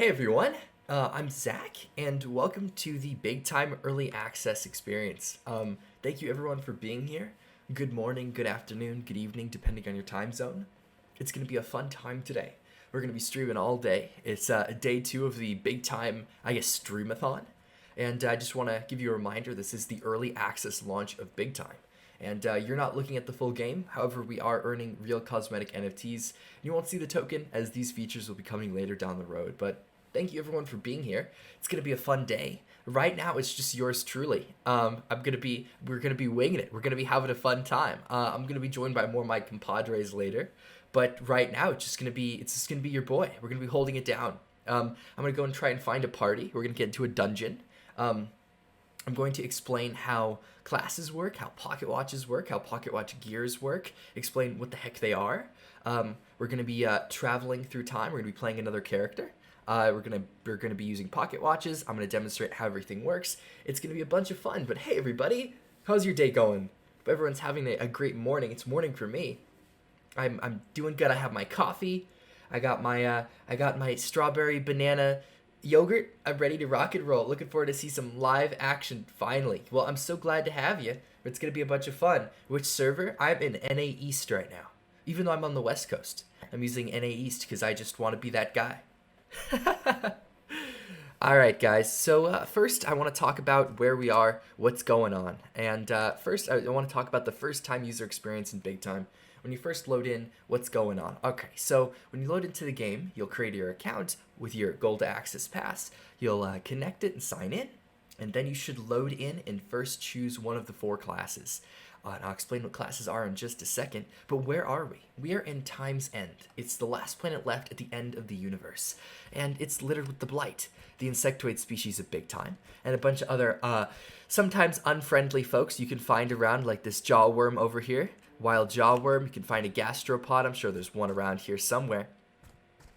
Hey everyone, I'm Zach, and welcome to the Big Time Early Access experience. Thank you everyone for being here. Good morning, good afternoon, good evening, depending on your time zone. It's going to be a fun time today. We're going to be streaming all day. It's day 2 of the Big Time, streamathon. And I just want to give you a reminder, this is the early access launch of Big Time. And you're not looking at the full game. However, we are earning real cosmetic NFTs. You won't see the token, as these features will be coming later down the road. But thank you everyone for being here. It's gonna be a fun day. Right now, it's just yours truly. We're gonna be winging it. We're gonna be having a fun time. I'm gonna be joined by more of my compadres later. But right now, it's just gonna be your boy. We're gonna be holding it down. I'm gonna go and try and find a party. We're gonna get into a dungeon. I'm going to explain how classes work, how pocket watches work, how pocket watch gears work, explain what the heck they are. We're going to be traveling through time. We're going to be playing another character. We're gonna be using pocket watches. I'm going to demonstrate how everything works. It's going to be a bunch of fun. But hey, everybody, how's your day going? If everyone's having a great morning. It's morning for me. I'm doing good. I have my coffee. I got my strawberry banana yogurt. I'm ready to rock and roll. Looking forward to see some live action finally. Well, I'm so glad to have you. It's going to be a bunch of fun. Which server? I'm in NA East right now. Even though I'm on the West Coast. I'm using NA East because I just want to be that guy. Alright guys, so first I want to talk about where we are, what's going on. And first I want to talk about the first time user experience in Big Time. When you first load in, what's going on? Okay, so when you load into the game, you'll create your account with your Gold Access Pass. You'll connect it and sign in, and then you should load in and first choose one of the 4 classes. And I'll explain what classes are in just a second, but where are we? We are in Time's End. It's the last planet left at the end of the universe, and it's littered with the Blight, the insectoid species of Big Time, and a bunch of other, sometimes unfriendly folks you can find around, like this jawworm over here. Wild jawworm, you can find a gastropod, I'm sure there's one around here somewhere.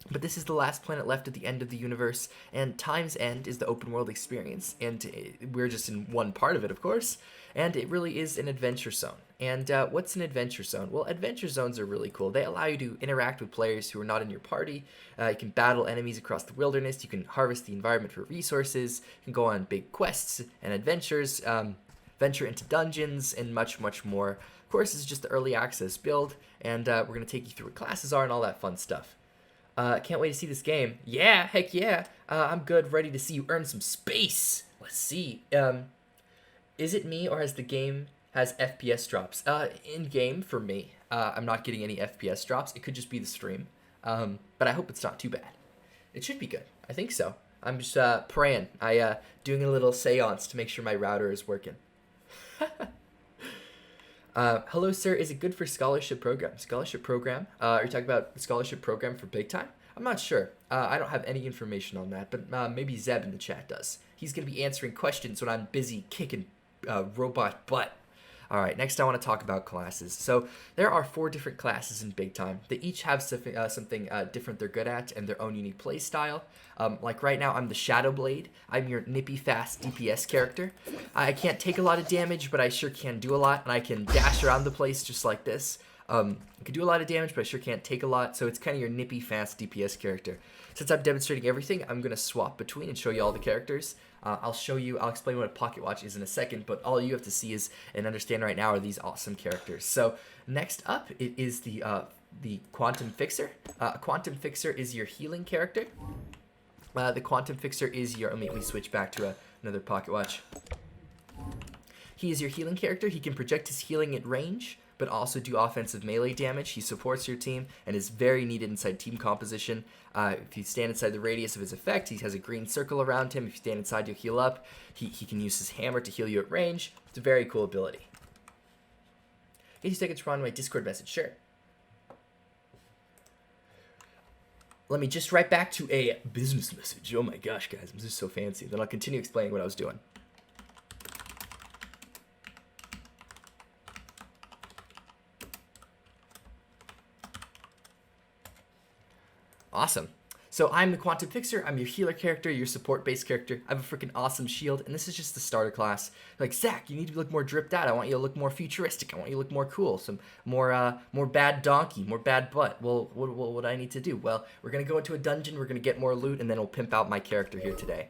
But this is the last planet left at the end of the universe, and Time's End is the open world experience, and we're just in one part of it, of course, and it really is an adventure zone. And what's an adventure zone? Well, adventure zones are really cool. They allow you to interact with players who are not in your party. You can battle enemies across the wilderness, you can harvest the environment for resources, you can go on big quests and adventures, venture into dungeons, and much, much more. Of course, this is just the early access build, and we're going to take you through what classes are and all that fun stuff. Can't wait to see this game. Yeah, heck yeah. I'm good, ready to see you earn some space. Let's see. Is it me, or has the game has FPS drops? In-game, for me, I'm not getting any FPS drops. It could just be the stream. But I hope it's not too bad. It should be good. I think so. I'm just praying. Doing a little seance to make sure my router is working. Hello, sir. Is it good for scholarship program? Scholarship program? Are you talking about the scholarship program for Big Time? I'm not sure. I don't have any information on that, but maybe Zeb in the chat does. He's going to be answering questions when I'm busy kicking robot butt. All right, next I want to talk about classes. So there are 4 different classes in Big Time. They each have something different they're good at and their own unique play style. Like right now, I'm the Shadow Blade. I'm your nippy fast DPS character. I can't take a lot of damage, but I sure can do a lot, and I can dash around the place just like this. I can do a lot of damage, but I sure can't take a lot, so it's kind of your nippy fast DPS character. Since I'm demonstrating everything, I'm going to swap between and show you all the characters. I'll explain what a pocket watch is in a second, but all you have to see is and understand right now are these awesome characters. So next up, it is the Quantum Fixer. Quantum Fixer is your healing character. The Quantum Fixer is your, let me switch back to another pocket watch. He is your healing character. He can project his healing at range, but also do offensive melee damage. He supports your team and is very needed inside team composition. If you stand inside the radius of his effect, he has a green circle around him. If you stand inside, you'll heal up. He can use his hammer to heal you at range. It's a very cool ability. 80 seconds to run my Discord message, sure. Let me just write back to a business message. Oh my gosh, guys, I'm just so fancy. Then I'll continue explaining what I was doing. Awesome. So I'm the Quantum Fixer. I'm your healer character, your support-based character. I have a freaking awesome shield, and this is just the starter class. Like, Zach, you need to look more dripped out. I want you to look more futuristic. I want you to look more cool. Some more bad donkey, more bad butt. Well, what do I need to do? Well, we're gonna go into a dungeon. We're gonna get more loot, and then we'll pimp out my character here today.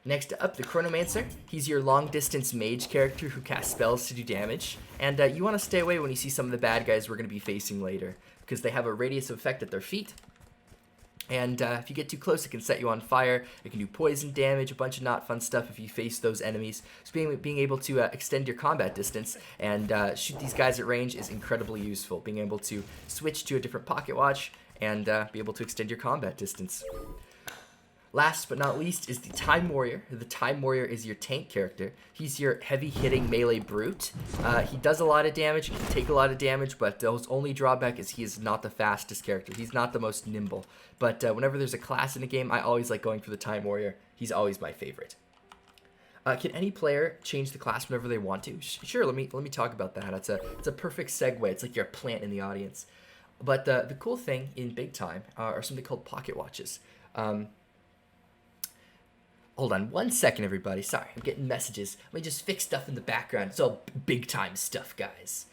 Next up, the Chronomancer. He's your long-distance mage character who casts spells to do damage. And you want to stay away when you see some of the bad guys we're going to be facing later, because they have a radius of effect at their feet. And if you get too close, it can set you on fire. It can do poison damage, a bunch of not fun stuff if you face those enemies. So being able to extend your combat distance and shoot these guys at range is incredibly useful. Being able to switch to a different pocket watch and be able to extend your combat distance. Last but not least is the Time Warrior. The Time Warrior is your tank character. He's your heavy-hitting melee brute. He does a lot of damage, he can take a lot of damage, but his only drawback is he is not the fastest character. He's not the most nimble. But whenever there's a class in a game, I always like going for the Time Warrior. He's always my favorite. Can any player change the class whenever they want to? Sure, let me talk about that. It's a perfect segue. It's like you're a plant in the audience. But the cool thing in Big Time are something called pocket watches. Hold on one second, everybody. Sorry, I'm getting messages. Let me just fix stuff in the background. It's all big time stuff, guys.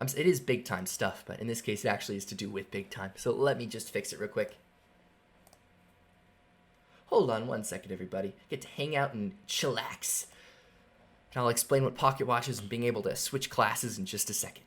It is big time stuff, but in this case, it actually is to do with big time. So let me just fix it real quick. Hold on one second, everybody. Get to hang out and chillax. And I'll explain what pocket watches and being able to switch classes in just a second.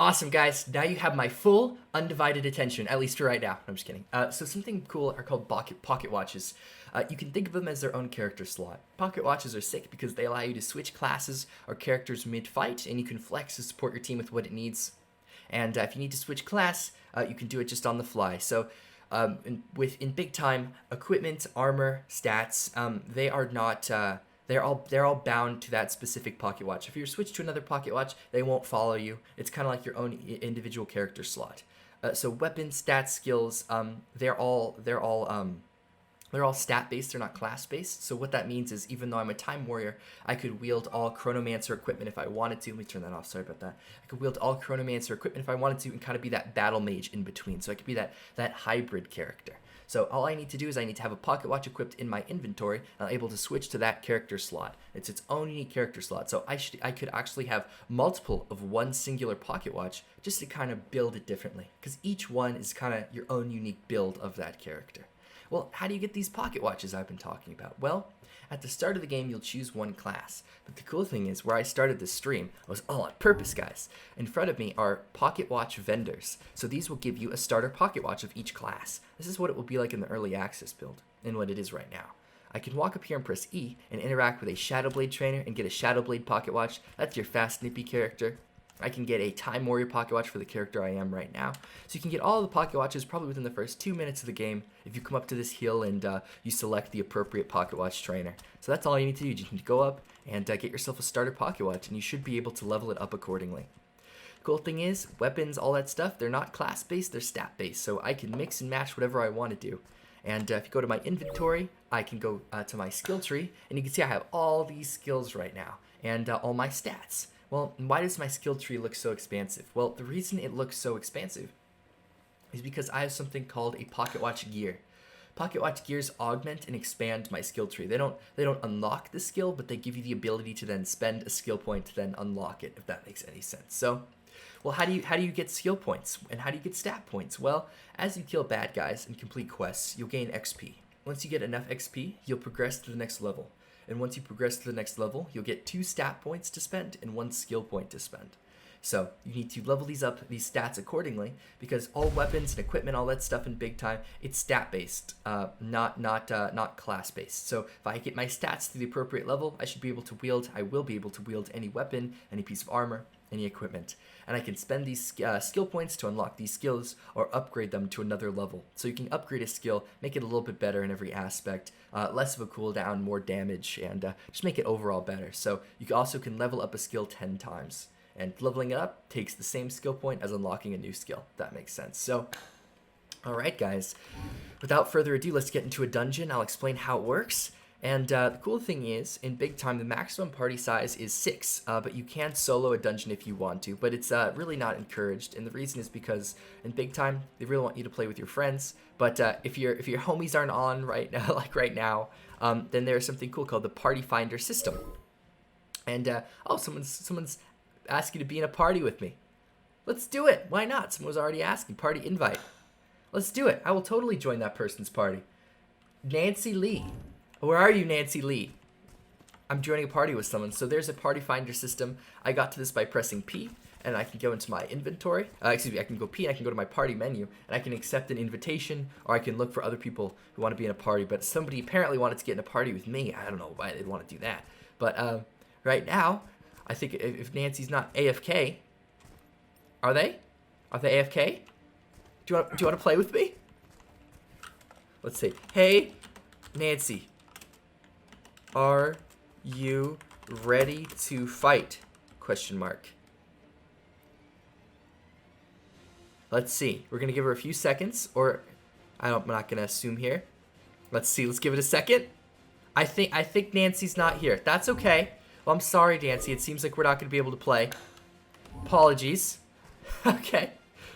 Awesome, guys. Now you have my full, undivided attention, at least for right now. I'm just kidding. So something cool are called pocket watches. You can think of them as their own character slot. Pocket watches are sick because they allow you to switch classes or characters mid-fight, and you can flex to support your team with what it needs. And if you need to switch class, you can do it just on the fly. So in Big Time, equipment, armor, stats, they are not... They're all bound to that specific pocket watch. If you're switched to another pocket watch, they won't follow you. It's kind of like your own individual character slot. So weapons, stats, skills, they're all stat based. They're not class based. So what that means is even though I'm a Time Warrior, I could wield all Chronomancer equipment if I wanted to. Let me turn that off. Sorry about that. I could wield all Chronomancer equipment if I wanted to, and kind of be that battle mage in between. So I could be that hybrid character. So all I need to do is I need to have a pocket watch equipped in my inventory, and I'm able to switch to that character slot. It's its own unique character slot. So I could actually have multiple of one singular pocket watch just to kind of build it differently, because each one is kind of your own unique build of that character. Well, how do you get these pocket watches I've been talking about? Well, at the start of the game, you'll choose one class. But the cool thing is, where I started this stream was all on purpose, guys. In front of me are pocket watch vendors. So these will give you a starter pocket watch of each class. This is what it will be like in the early access build, and what it is right now. I can walk up here and press E and interact with a Shadowblade trainer and get a Shadowblade pocket watch. That's your fast, nippy character. I can get a Time Warrior pocket watch for the character I am right now. So you can get all the pocket watches probably within the first 2 minutes of the game if you come up to this hill and you select the appropriate pocket watch trainer. So that's all you need to do. You need to go up and get yourself a starter pocket watch, and you should be able to level it up accordingly. Cool thing is, weapons, all that stuff, they're not class-based, they're stat-based. So I can mix and match whatever I want to do. And if you go to my inventory, I can go to my skill tree, and you can see I have all these skills right now, and all my stats. Well, why does my skill tree look so expansive? Well, the reason it looks so expansive is because I have something called a pocket watch gear. Pocket watch gears augment and expand my skill tree. They don't unlock the skill, but they give you the ability to then spend a skill point to then unlock it, if that makes any sense. So, well, how do you get skill points, and how do you get stat points? Well, as you kill bad guys and complete quests, you'll gain XP. Once you get enough XP, you'll progress to the next level. And once you progress to the next level, you'll get 2 stat points to spend and 1 skill point to spend. So you need to level these up, these stats accordingly, because all weapons and equipment, all that stuff in big time, it's stat based, not class based. So if I get my stats to the appropriate level, I will be able to wield any weapon, any piece of armor, any equipment, and I can spend these skill points to unlock these skills or upgrade them to another level. So you can upgrade a skill, make it a little bit better in every aspect, less of a cooldown, more damage, and just make it overall better. So you also can level up a skill 10 times, and leveling it up takes the same skill point as unlocking a new skill, if that makes sense. So alright guys, without further ado, let's get into a dungeon. I'll explain how it works. And the cool thing is, in big time, the maximum party size is 6, but you can solo a dungeon if you want to, but it's really not encouraged, and the reason is because in big time, they really want you to play with your friends, but if your homies aren't on right now, like now, then there's something cool called the Party Finder system. And, oh, someone's asking to be in a party with me. Let's do it! Why not? Someone was already asking. Party invite. Let's do it. I will totally join that person's party. Nancy Lee. Where are you, Nancy Lee? I'm joining a party with someone. So there's a party finder system. I got to this by pressing P, and I can go into my inventory. I can go P, and I can go to my party menu, and I can accept an invitation, or I can look for other people who want to be in a party. But somebody apparently wanted to get in a party with me. I don't know why they'd want to do that. But right now, I think if Nancy's not AFK, are they? Are they AFK? Do you want to play with me? Let's see. Hey, Nancy. Are you ready to fight? Question mark. Let's see. We're going to give her a few seconds, or I'm not going to assume here. Let's see. Let's give it a second. I think Nancy's not here. That's okay. Well, I'm sorry, Nancy. It seems like we're not going to be able to play. Apologies. Okay.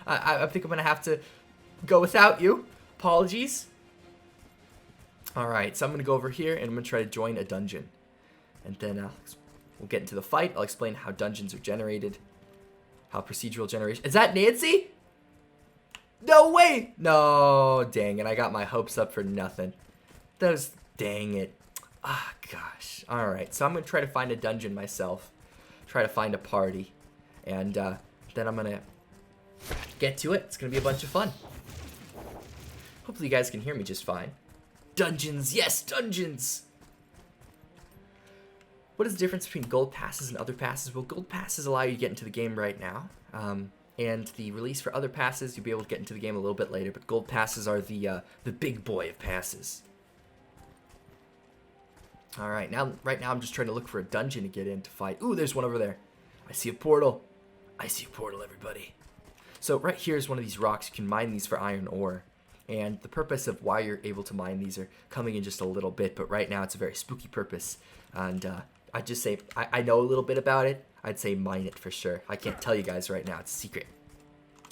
I think I'm going to have to go without you. Apologies. Alright, so I'm going to go over here and I'm going to try to join a dungeon. And then we'll get into the fight. I'll explain how dungeons are generated. How procedural generation... Is that Nancy? No way! No, dang it. I got my hopes up for nothing. Dang it. Ah, gosh. Alright, so I'm going to try to find a dungeon myself. Try to find a party. And then I'm going to get to it. It's going to be a bunch of fun. Hopefully you guys can hear me just fine. Dungeons, yes, dungeons! What is the difference between gold passes and other passes? Well, gold passes allow you to get into the game right now, and the release for other passes, you'll be able to get into the game a little bit later, but gold passes are the big boy of passes. Alright, right now I'm just trying to look for a dungeon to get in to fight. Ooh, there's one over there. I see a portal. I see a portal, everybody. So right here is one of these rocks. You can mine these for iron ore. And the purpose of why you're able to mine these are coming in just a little bit, but right now it's a very spooky purpose. And I'd just say, I know a little bit about it. I'd say mine it for sure. I can't tell you guys right now. It's a secret.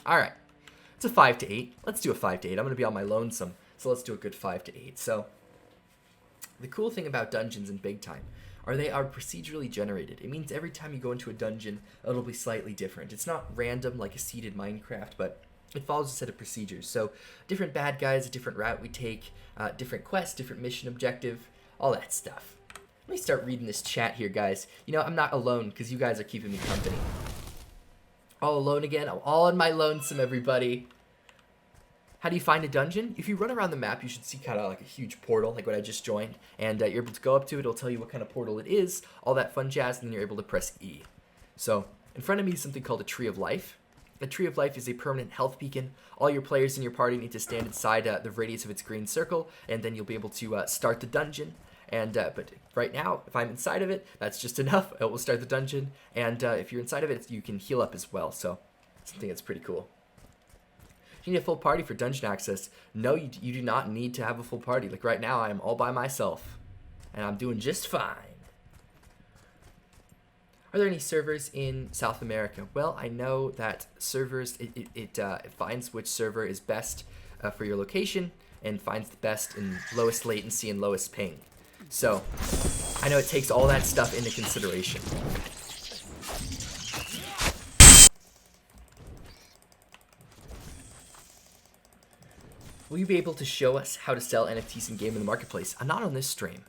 Alright. It's a 5 to 8. Let's do a 5 to 8. I'm going to be on my lonesome, so let's do a good 5 to 8. So, the cool thing about dungeons in big time are they are procedurally generated. It means every time you go into a dungeon, it'll be slightly different. It's not random like a seeded Minecraft, but it follows a set of procedures. So different bad guys, a different route we take, different quests, different mission objective, all that stuff. Let me start reading this chat here, guys. You know, I'm not alone because you guys are keeping me company. All alone again? I'm all on my lonesome, everybody. How do you find a dungeon? If you run around the map, you should see kind of like a huge portal, like what I just joined. And you're able to go up to it. It'll tell you what kind of portal it is, all that fun jazz, and then you're able to press E. So in front of me is something called a Tree of Life. A Tree of Life is a permanent health beacon. All your players in your party need to stand inside the radius of its green circle, and then you'll be able to start the dungeon. And but right now, if I'm inside of it, that's just enough. It will start the dungeon, and if you're inside of it, you can heal up as well. So, something that's pretty cool. You need a full party for dungeon access. No, you do not need to have a full party. Like right now, I am all by myself, and I'm doing just fine. Are there any servers in South America? Well, I know that servers, it finds which server is best for your location and finds the best and lowest latency and lowest ping. So, I know it takes all that stuff into consideration. Will you be able to show us how to sell NFTs in-game in the marketplace? Not on this stream.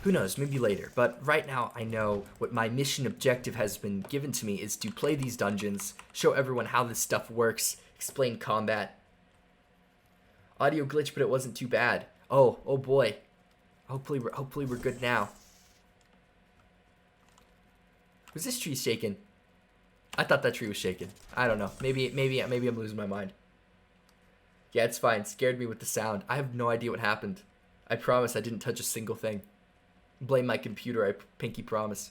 Who knows, maybe later. But right now, I know what my mission objective has been given to me is to play these dungeons, show everyone how this stuff works, explain combat. Audio glitch, but it wasn't too bad. Oh boy. Hopefully we're good now. Was this tree shaking? I thought that tree was shaking. I don't know. Maybe I'm losing my mind. Yeah, it's fine. Scared me with the sound. I have no idea what happened. I promise I didn't touch a single thing. Blame my computer, I pinky promise.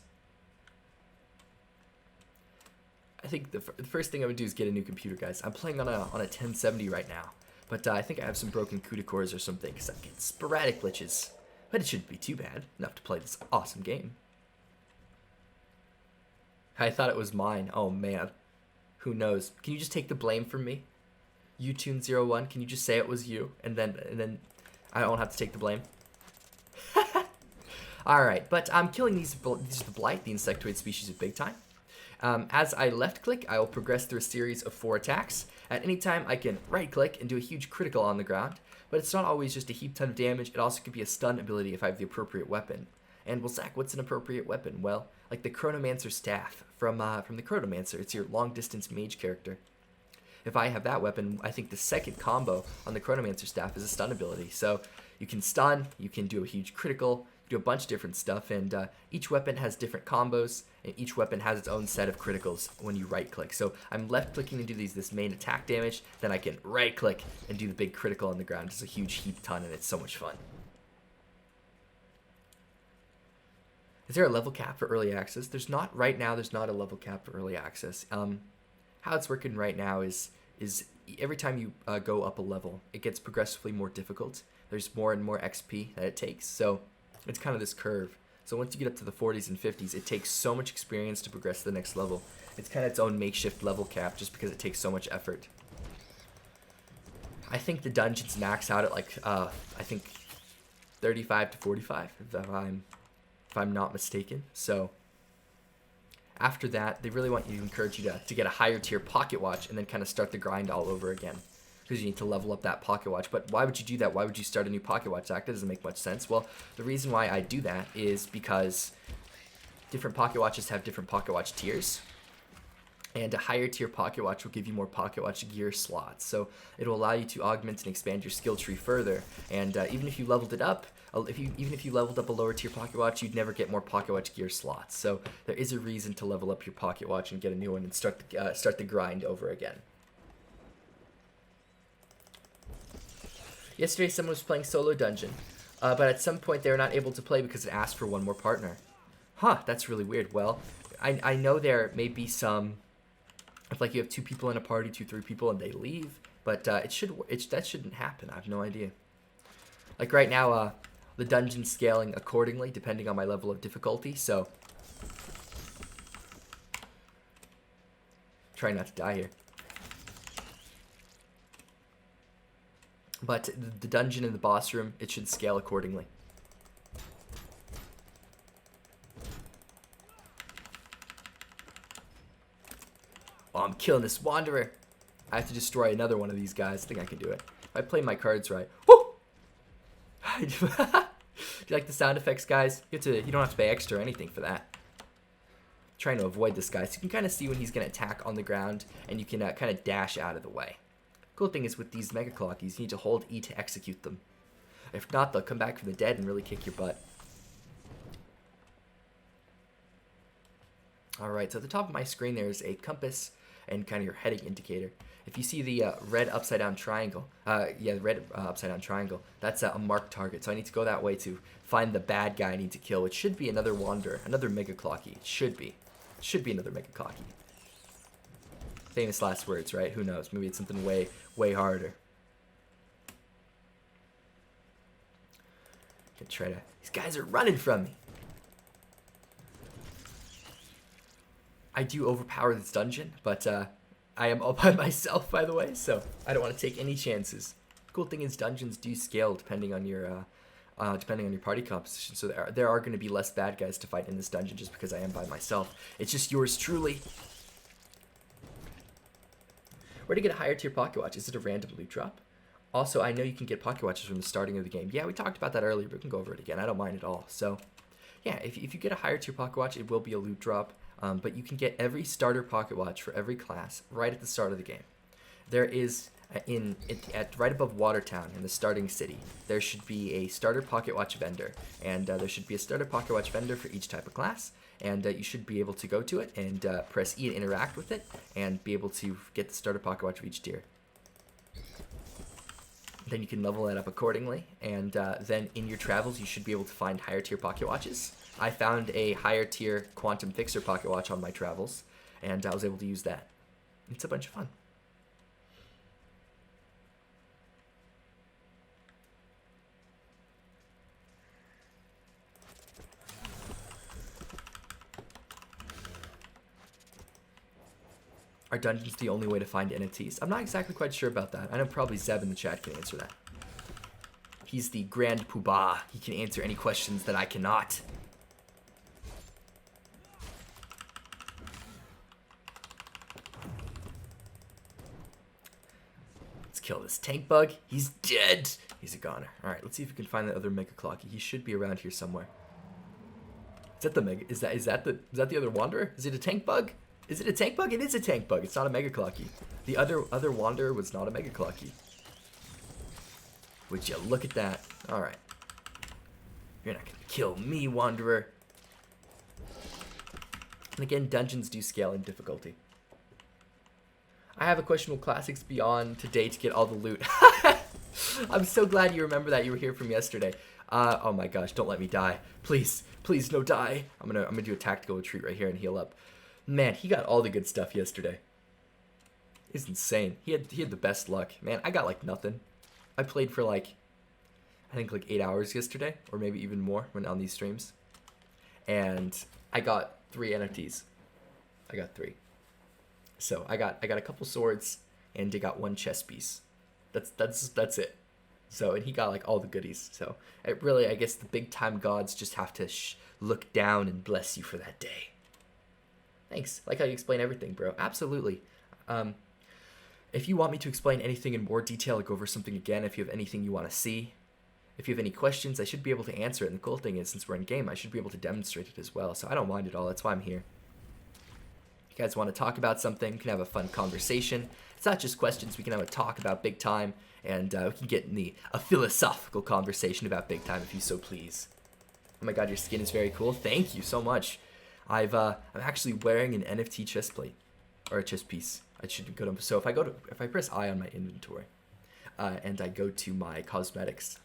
I think the first thing I would do is get a new computer, guys. I'm playing on a 1070 right now. But I think I have some broken CUDA cores or something, because I'm getting sporadic glitches. But it shouldn't be too bad. Enough to play this awesome game. I thought it was mine. Oh, man. Who knows? Can you just take the blame from me? Utune01, can you just say it was you? And then I don't have to take the blame? Alright, but I'm killing these are the Blight, the insectoid species of big time. As I left click, I will progress through a series of 4 attacks. At any time, I can right click and do a huge critical on the ground, but it's not always just a heap ton of damage. It also could be a stun ability if I have the appropriate weapon. And well, Zach, what's an appropriate weapon? Well, like the Chronomancer staff from the Chronomancer. It's your long distance mage character. If I have that weapon, I think the second combo on the Chronomancer staff is a stun ability. So you can stun, you can do a huge critical, do a bunch of different stuff, and each weapon has different combos, and each weapon has its own set of criticals when you right click. So I'm left clicking to do this main attack damage, then I can right click and do the big critical on the ground. It's a huge heap ton, and it's so much fun. Is there a level cap for early access? There's not right now. There's not a level cap for early access. How it's working right now is every time you go up a level, it gets progressively more difficult. There's more and more XP that it takes. So it's kind of this curve. So once you get up to the 40s and 50s, it takes so much experience to progress to the next level. It's kind of its own makeshift level cap just because it takes so much effort. I think the dungeons max out at like, I think 35 to 45, if I'm not mistaken. So after that, they really want you to encourage you to get a higher tier pocket watch and then kind of start the grind all over again. Because you need to level up that pocket watch. But why would you do that? Why would you start a new pocket watch? That doesn't make much sense. Well, the reason why I do that is because different pocket watches have different pocket watch tiers. And a higher tier pocket watch will give you more pocket watch gear slots. So it'll allow you to augment and expand your skill tree further. And even if you leveled it up, even if you leveled up a lower tier pocket watch, you'd never get more pocket watch gear slots. So there is a reason to level up your pocket watch and get a new one and start the grind over again. Yesterday, someone was playing solo dungeon, but at some point they were not able to play because it asked for one more partner. Huh, that's really weird. Well, I know there may be some, if like you have 2 people in a party, 2-3 people, and they leave, but that shouldn't happen. I have no idea. Like right now, the dungeon's scaling accordingly depending on my level of difficulty, so try not to die here. But the dungeon in the boss room, it should scale accordingly. Oh, I'm killing this wanderer. I have to destroy another one of these guys. I think I can do it. If I play my cards right. Woo! Do you like the sound effects, guys? You don't have to pay extra or anything for that. I'm trying to avoid this guy. So you can kind of see when he's going to attack on the ground, and you can kind of dash out of the way. Cool thing is with these Mega Clockies, you need to hold E to execute them. If not, they'll come back from the dead and really kick your butt. Alright, so at the top of my screen there's a compass and kind of your heading indicator. If you see the red upside down triangle, upside down triangle, that's a marked target. So I need to go that way to find the bad guy I need to kill, which should be another Wanderer, another Mega Clocky. It should be. It should be another Mega Clocky. Famous last words, right? Who knows? Maybe it's something way harder. Can try to. These guys are running from me. I do overpower this dungeon, but I am all by myself, by the way, so I don't want to take any chances. Cool thing is dungeons do scale depending on your party composition, so there are going to be less bad guys to fight in this dungeon just because I am by myself. It's just yours truly. Where to get a higher tier pocket watch? Is it a random loot drop? Also, I know you can get pocket watches from the starting of the game. Yeah, we talked about that earlier, but we can go over it again. I don't mind at all. So, Yeah, if you get a higher tier pocket watch, it will be a loot drop, but you can get every starter pocket watch for every class right at the start of the game. There is at right above Watertown in the starting city, there should be a starter pocket watch vendor, and there should be a starter pocket watch vendor for each type of class, and you should be able to go to it and press E to interact with it and be able to get the starter pocket watch of each tier. Then you can level that up accordingly, and then in your travels you should be able to find higher tier pocket watches. I found a higher tier Quantum Fixer pocket watch on my travels, and I was able to use that. It's a bunch of fun. Are dungeons the only way to find NFTs? I'm not exactly quite sure about that. I know probably Zeb in the chat can answer that. He's the Grand Poobah. He can answer any questions that I cannot. Let's kill this tank bug. He's dead. He's a goner. All right, let's see if we can find that other Mega Clocky. He should be around here somewhere. Is that the Mega? Is that the other Wanderer? Is it a tank bug? Is it a tank bug? It is a tank bug. It's not a Mega Clocky. The other Wanderer was not a Mega Clocky. Would you look at that? All right. You're not gonna kill me, Wanderer. And again, dungeons do scale in difficulty. I have a questionable classics beyond today to get all the loot. I'm so glad you remember that. You were here from yesterday. Oh my gosh, don't let me die. Please, please, no die. I'm gonna do a tactical retreat right here and heal up. Man, he got all the good stuff yesterday. It's insane. He had the best luck. Man, I got like nothing. I played for like, I think like 8 hours yesterday, or maybe even more when on these streams. And I got 3 NFTs. I got 3. So I got a couple swords, and I got 1 chess piece. That's it. So, and he got like all the goodies. So it really, I guess the big time gods just have to look down and bless you for that day. Thanks. Like how you explain everything, bro. Absolutely. If you want me to explain anything in more detail or go over something again, if you have anything you want to see, if you have any questions, I should be able to answer it. And the cool thing is, since we're in game, I should be able to demonstrate it as well. So I don't mind at all. That's why I'm here. If you guys want to talk about something, we can have a fun conversation. It's not just questions. We can have a talk about big time, and we can get in a philosophical conversation about big time if you so please. Oh my god, your skin is very cool. Thank you so much. I'm actually wearing an NFT chest plate, or a chest piece. I should go to, so if I press I on my inventory, and I go to my cosmetics,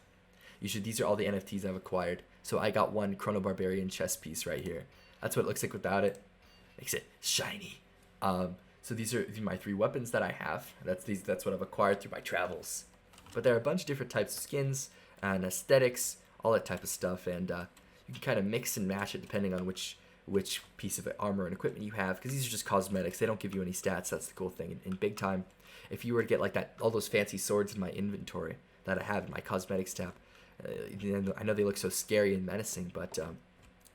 these are all the NFTs I've acquired. So I got 1 Chrono Barbarian chest piece right here. That's what it looks like without it. Makes it shiny. So these are my 3 weapons that I have. That's what I've acquired through my travels. But there are a bunch of different types of skins and aesthetics, all that type of stuff, and you can kind of mix and match it depending on which piece of armor and equipment you have, because these are just cosmetics. They don't give you any stats. That's the cool thing. In big time, if you were to get like that, all those fancy swords in my inventory that I have in my cosmetics tab, I know they look so scary and menacing, but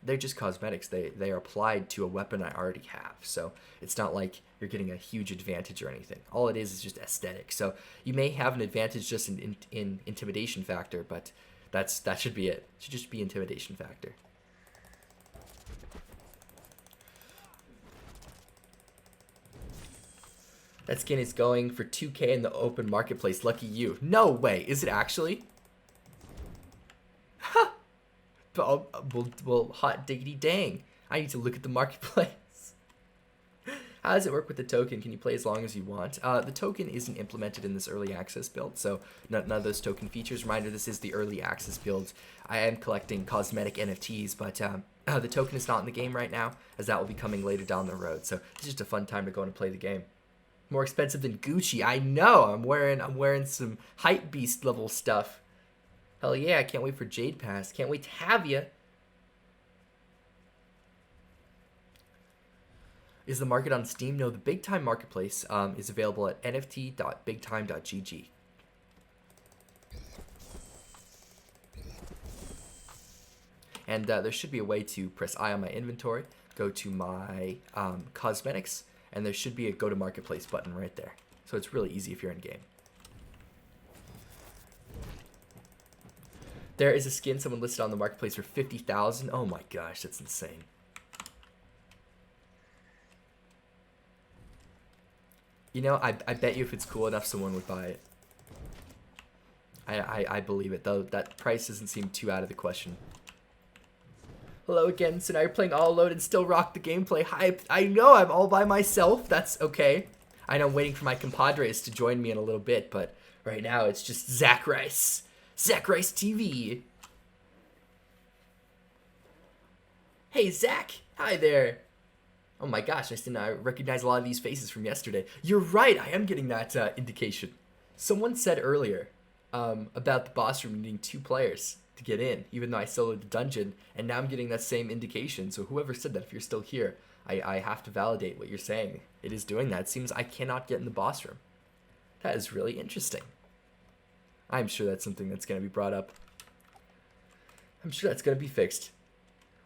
they're just cosmetics. They are applied to a weapon I already have, so it's not like you're getting a huge advantage or anything. All it is just aesthetic. So you may have an advantage just in intimidation factor, but that should be it. It should just be intimidation factor. That skin is going for 2K in the open marketplace. Lucky you. No way. Is it actually? Ha! Well, hot diggity dang. I need to look at the marketplace. How does it work with the token? Can you play as long as you want? The token isn't implemented in this early access build, so none of those token features. Reminder, this is the early access build. I am collecting cosmetic NFTs, but the token is not in the game right now, as that will be coming later down the road. So it's just a fun time to go and play the game. More expensive than Gucci. I know. I'm wearing some hype beast level stuff. Hell yeah! I can't wait for Jade Pass. Can't wait to have ya. Is the market on Steam? No, the Big Time Marketplace is available at nft.bigtime.gg. And there should be a way to press I on my inventory, go to my cosmetics, and there should be a go to marketplace button right there. So it's really easy if you're in game. There is a skin someone listed on the marketplace for 50,000. Oh my gosh, that's insane. You know, I bet you if it's cool enough, someone would buy it. I believe it, though. That price doesn't seem too out of the question. Hello again. So now you're playing all alone and still rock the gameplay. Hi, I know I'm all by myself. That's okay. I know I'm waiting for my compadres to join me in a little bit, but right now it's just Zach Rice. Zach Rice TV. Hey, Zach. Hi there. Oh my gosh, I recognize a lot of these faces from yesterday. You're right, I am getting that indication. Someone said earlier about the boss room needing 2 players to get in, even though I soloed the dungeon, and now I'm getting that same indication. So whoever said that, if you're still here, I have to validate what you're saying. It is doing that. It seems I cannot get in the boss room. That is really interesting. I'm sure that's something that's going to be brought up. I'm sure that's going to be fixed.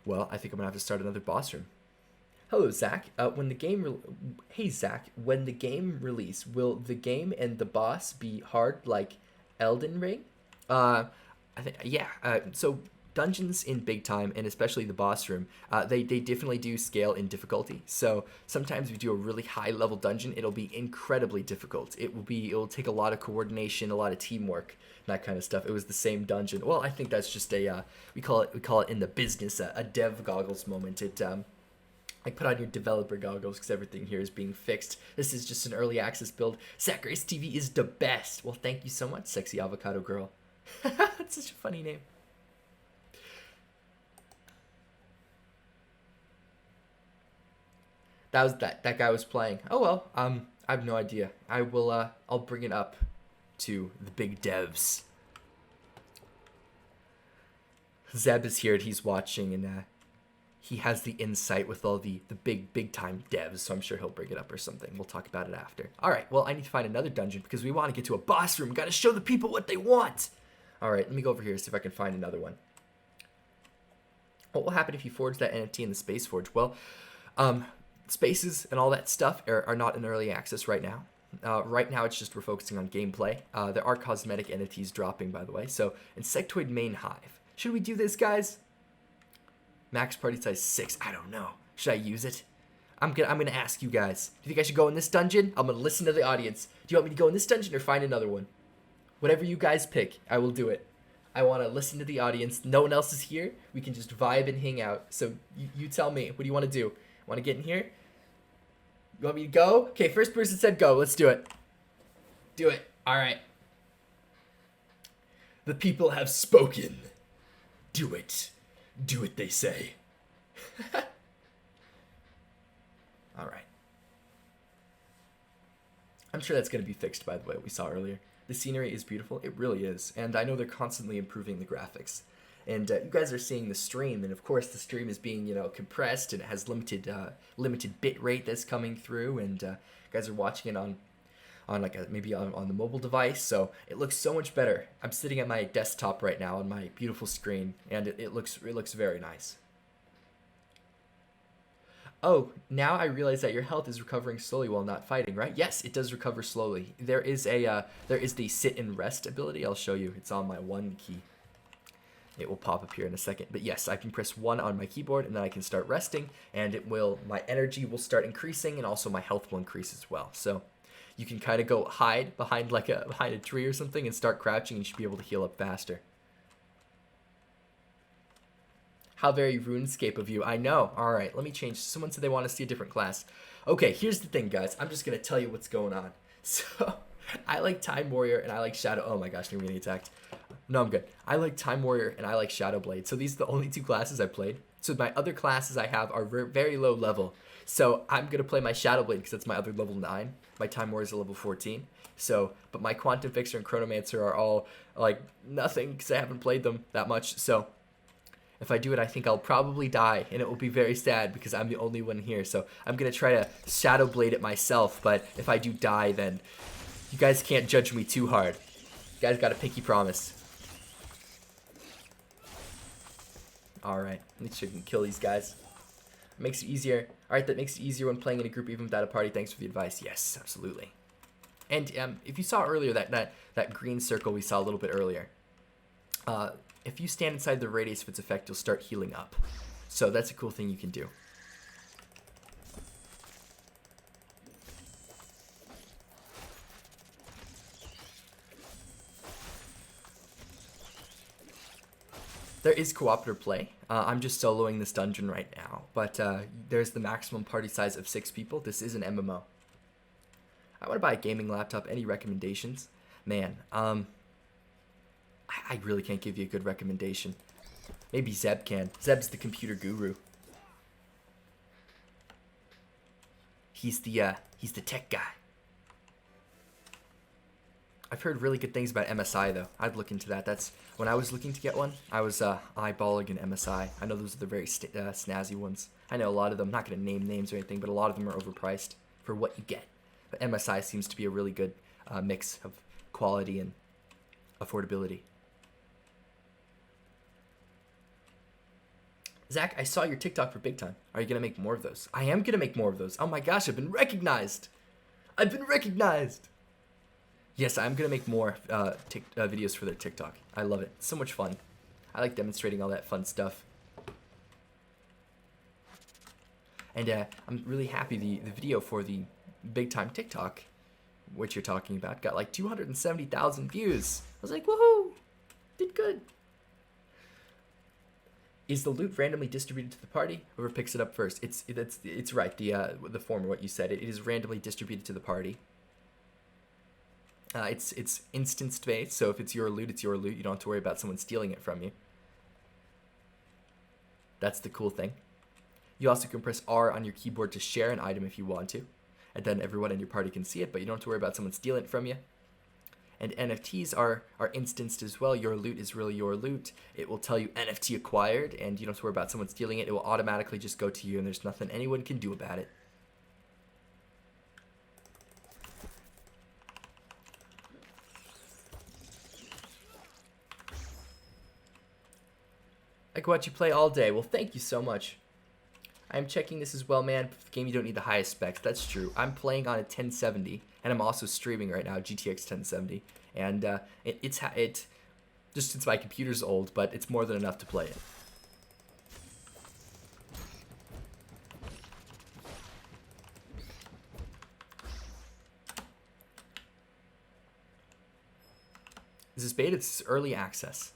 Well, I think I'm going to have to start another boss room. Hello, Zach. Hey, Zach. When the game release, will the game and the boss be hard like Elden Ring? So dungeons in big time, and especially the boss room, they definitely do scale in difficulty. So sometimes if you do a really high level dungeon, it'll be incredibly difficult. It'll take a lot of coordination, a lot of teamwork, that kind of stuff. It was the same dungeon. Well, I think that's just we call it in the business a dev goggles moment. Like, put on your developer goggles because everything here is being fixed. This is just an early access build. zacricetv is the best. Well, thank you so much, sexy avocado girl. That's such a funny name. That guy was playing. Oh well. I have no idea. I'll bring it up to the big devs. Zeb is here and he's watching, and he has the insight with all the big time devs, so I'm sure he'll bring it up or something. We'll talk about it after. All right, well, I need to find another dungeon because we want to get to a boss room. We got to show the people what they want. All right, let me go over here and see if I can find another one. What will happen if you forge that NFT in the Space Forge? Well, spaces and all that stuff are not in early access right now. Right now, it's just we're focusing on gameplay. There are cosmetic NFTs dropping, by the way. So, Insectoid Main Hive. Should we do this, guys? Max party size 6. I don't know. Should I use it? I'm gonna ask you guys. Do you think I should go in this dungeon? I'm gonna listen to the audience. Do you want me to go in this dungeon or find another one? Whatever you guys pick, I will do it. I want to listen to the audience. No one else is here. We can just vibe and hang out. So you tell me. What do you want to do? Want to get in here? You want me to go? Okay, first person said go. Let's do it. Do it. All right. The people have spoken. Do it. Do it, they say. All right. I'm sure that's going to be fixed, by the way, what we saw earlier. The scenery is beautiful. It really is. And I know they're constantly improving the graphics. And you guys are seeing the stream, and of course the stream is being, compressed, and it has limited bit rate that's coming through, and you guys are watching it on maybe on the mobile device, so it looks so much better. I'm sitting at my desktop right now on my beautiful screen, and it looks very nice. Oh, now I realize that your health is recovering slowly while not fighting, right? Yes, it does recover slowly. There is the sit and rest ability. I'll show you. It's on my 1 key. It will pop up here in a second. But yes, I can press 1 on my keyboard, and then I can start resting, and my energy will start increasing, and also my health will increase as well. So you can kind of go hide behind behind a tree or something and start crouching, and you should be able to heal up faster. How very RuneScape of you. I know. All right, let me change. Someone said they want to see a different class. Okay, here's the thing, guys. I'm just going to tell you what's going on. So I like Time Warrior and I like Shadow. Oh my gosh, I'm getting attacked. No, I'm good. I like Time Warrior and I like Shadow Blade. So these are the only 2 classes I played. So my other classes I have are very low level. So I'm going to play my Shadow Blade because that's my other level 9. My Time Warrior is a level 14. So, but my Quantum Fixer and Chronomancer are all like nothing because I haven't played them that much. So if I do it, I think I'll probably die, and it will be very sad because I'm the only one here. So I'm going to try to Shadow Blade it myself, but if I do die, then you guys can't judge me too hard. You guys got a pinky promise. Alright, at least you can kill these guys. Makes it easier. Alright, that makes it easier when playing in a group even without a party. Thanks for the advice. Yes, absolutely. And if you saw earlier that green circle we saw a little bit earlier, if you stand inside the radius of its effect, you'll start healing up. So that's a cool thing you can do. There is cooperative play. I'm just soloing this dungeon right now, but there's the maximum party size of 6 people. This is an MMO. I want to buy a gaming laptop. Any recommendations? Man, I really can't give you a good recommendation. Maybe Zeb can. Zeb's the computer guru. He's the tech guy. I've heard really good things about MSI though. I'd look into that. That's when I was looking to get one. I was eyeballing an MSI. I know those are the very snazzy ones. I know a lot of them. I'm not going to name names or anything, but a lot of them are overpriced for what you get. But MSI seems to be a really good mix of quality and affordability. Zach, I saw your TikTok for Big Time. Are you going to make more of those? I am going to make more of those. Oh my gosh, I've been recognized. I've been recognized. Yes, I'm going to make more videos for their TikTok. I love it. It's so much fun. I like demonstrating all that fun stuff. And I'm really happy the video for the Big Time TikTok, which you're talking about, got like 270,000 views. I was like, woohoo! Did good. Is the loot randomly distributed to the party? Whoever picks it up first. It's right. The former, what you said. It is randomly distributed to the party. It's instance based, so if it's your loot, it's your loot. You don't have to worry about someone stealing it from you. That's the cool thing. You also can press R on your keyboard to share an item if you want to, and then everyone in your party can see it, but you don't have to worry about someone stealing it from you. And NFTs are instanced as well. Your loot is really your loot. It will tell you NFT acquired, and you don't have to worry about someone stealing it. It will automatically just go to you, and there's nothing anyone can do about it. I could watch you play all day. Well, thank you so much. I'm checking this as well, man. Game, you don't need the highest specs. That's true. I'm playing on a 1070, and I'm also streaming right now, GTX 1070. And it's just since my computer's old, but it's more than enough to play it. Is this beta? This is early access.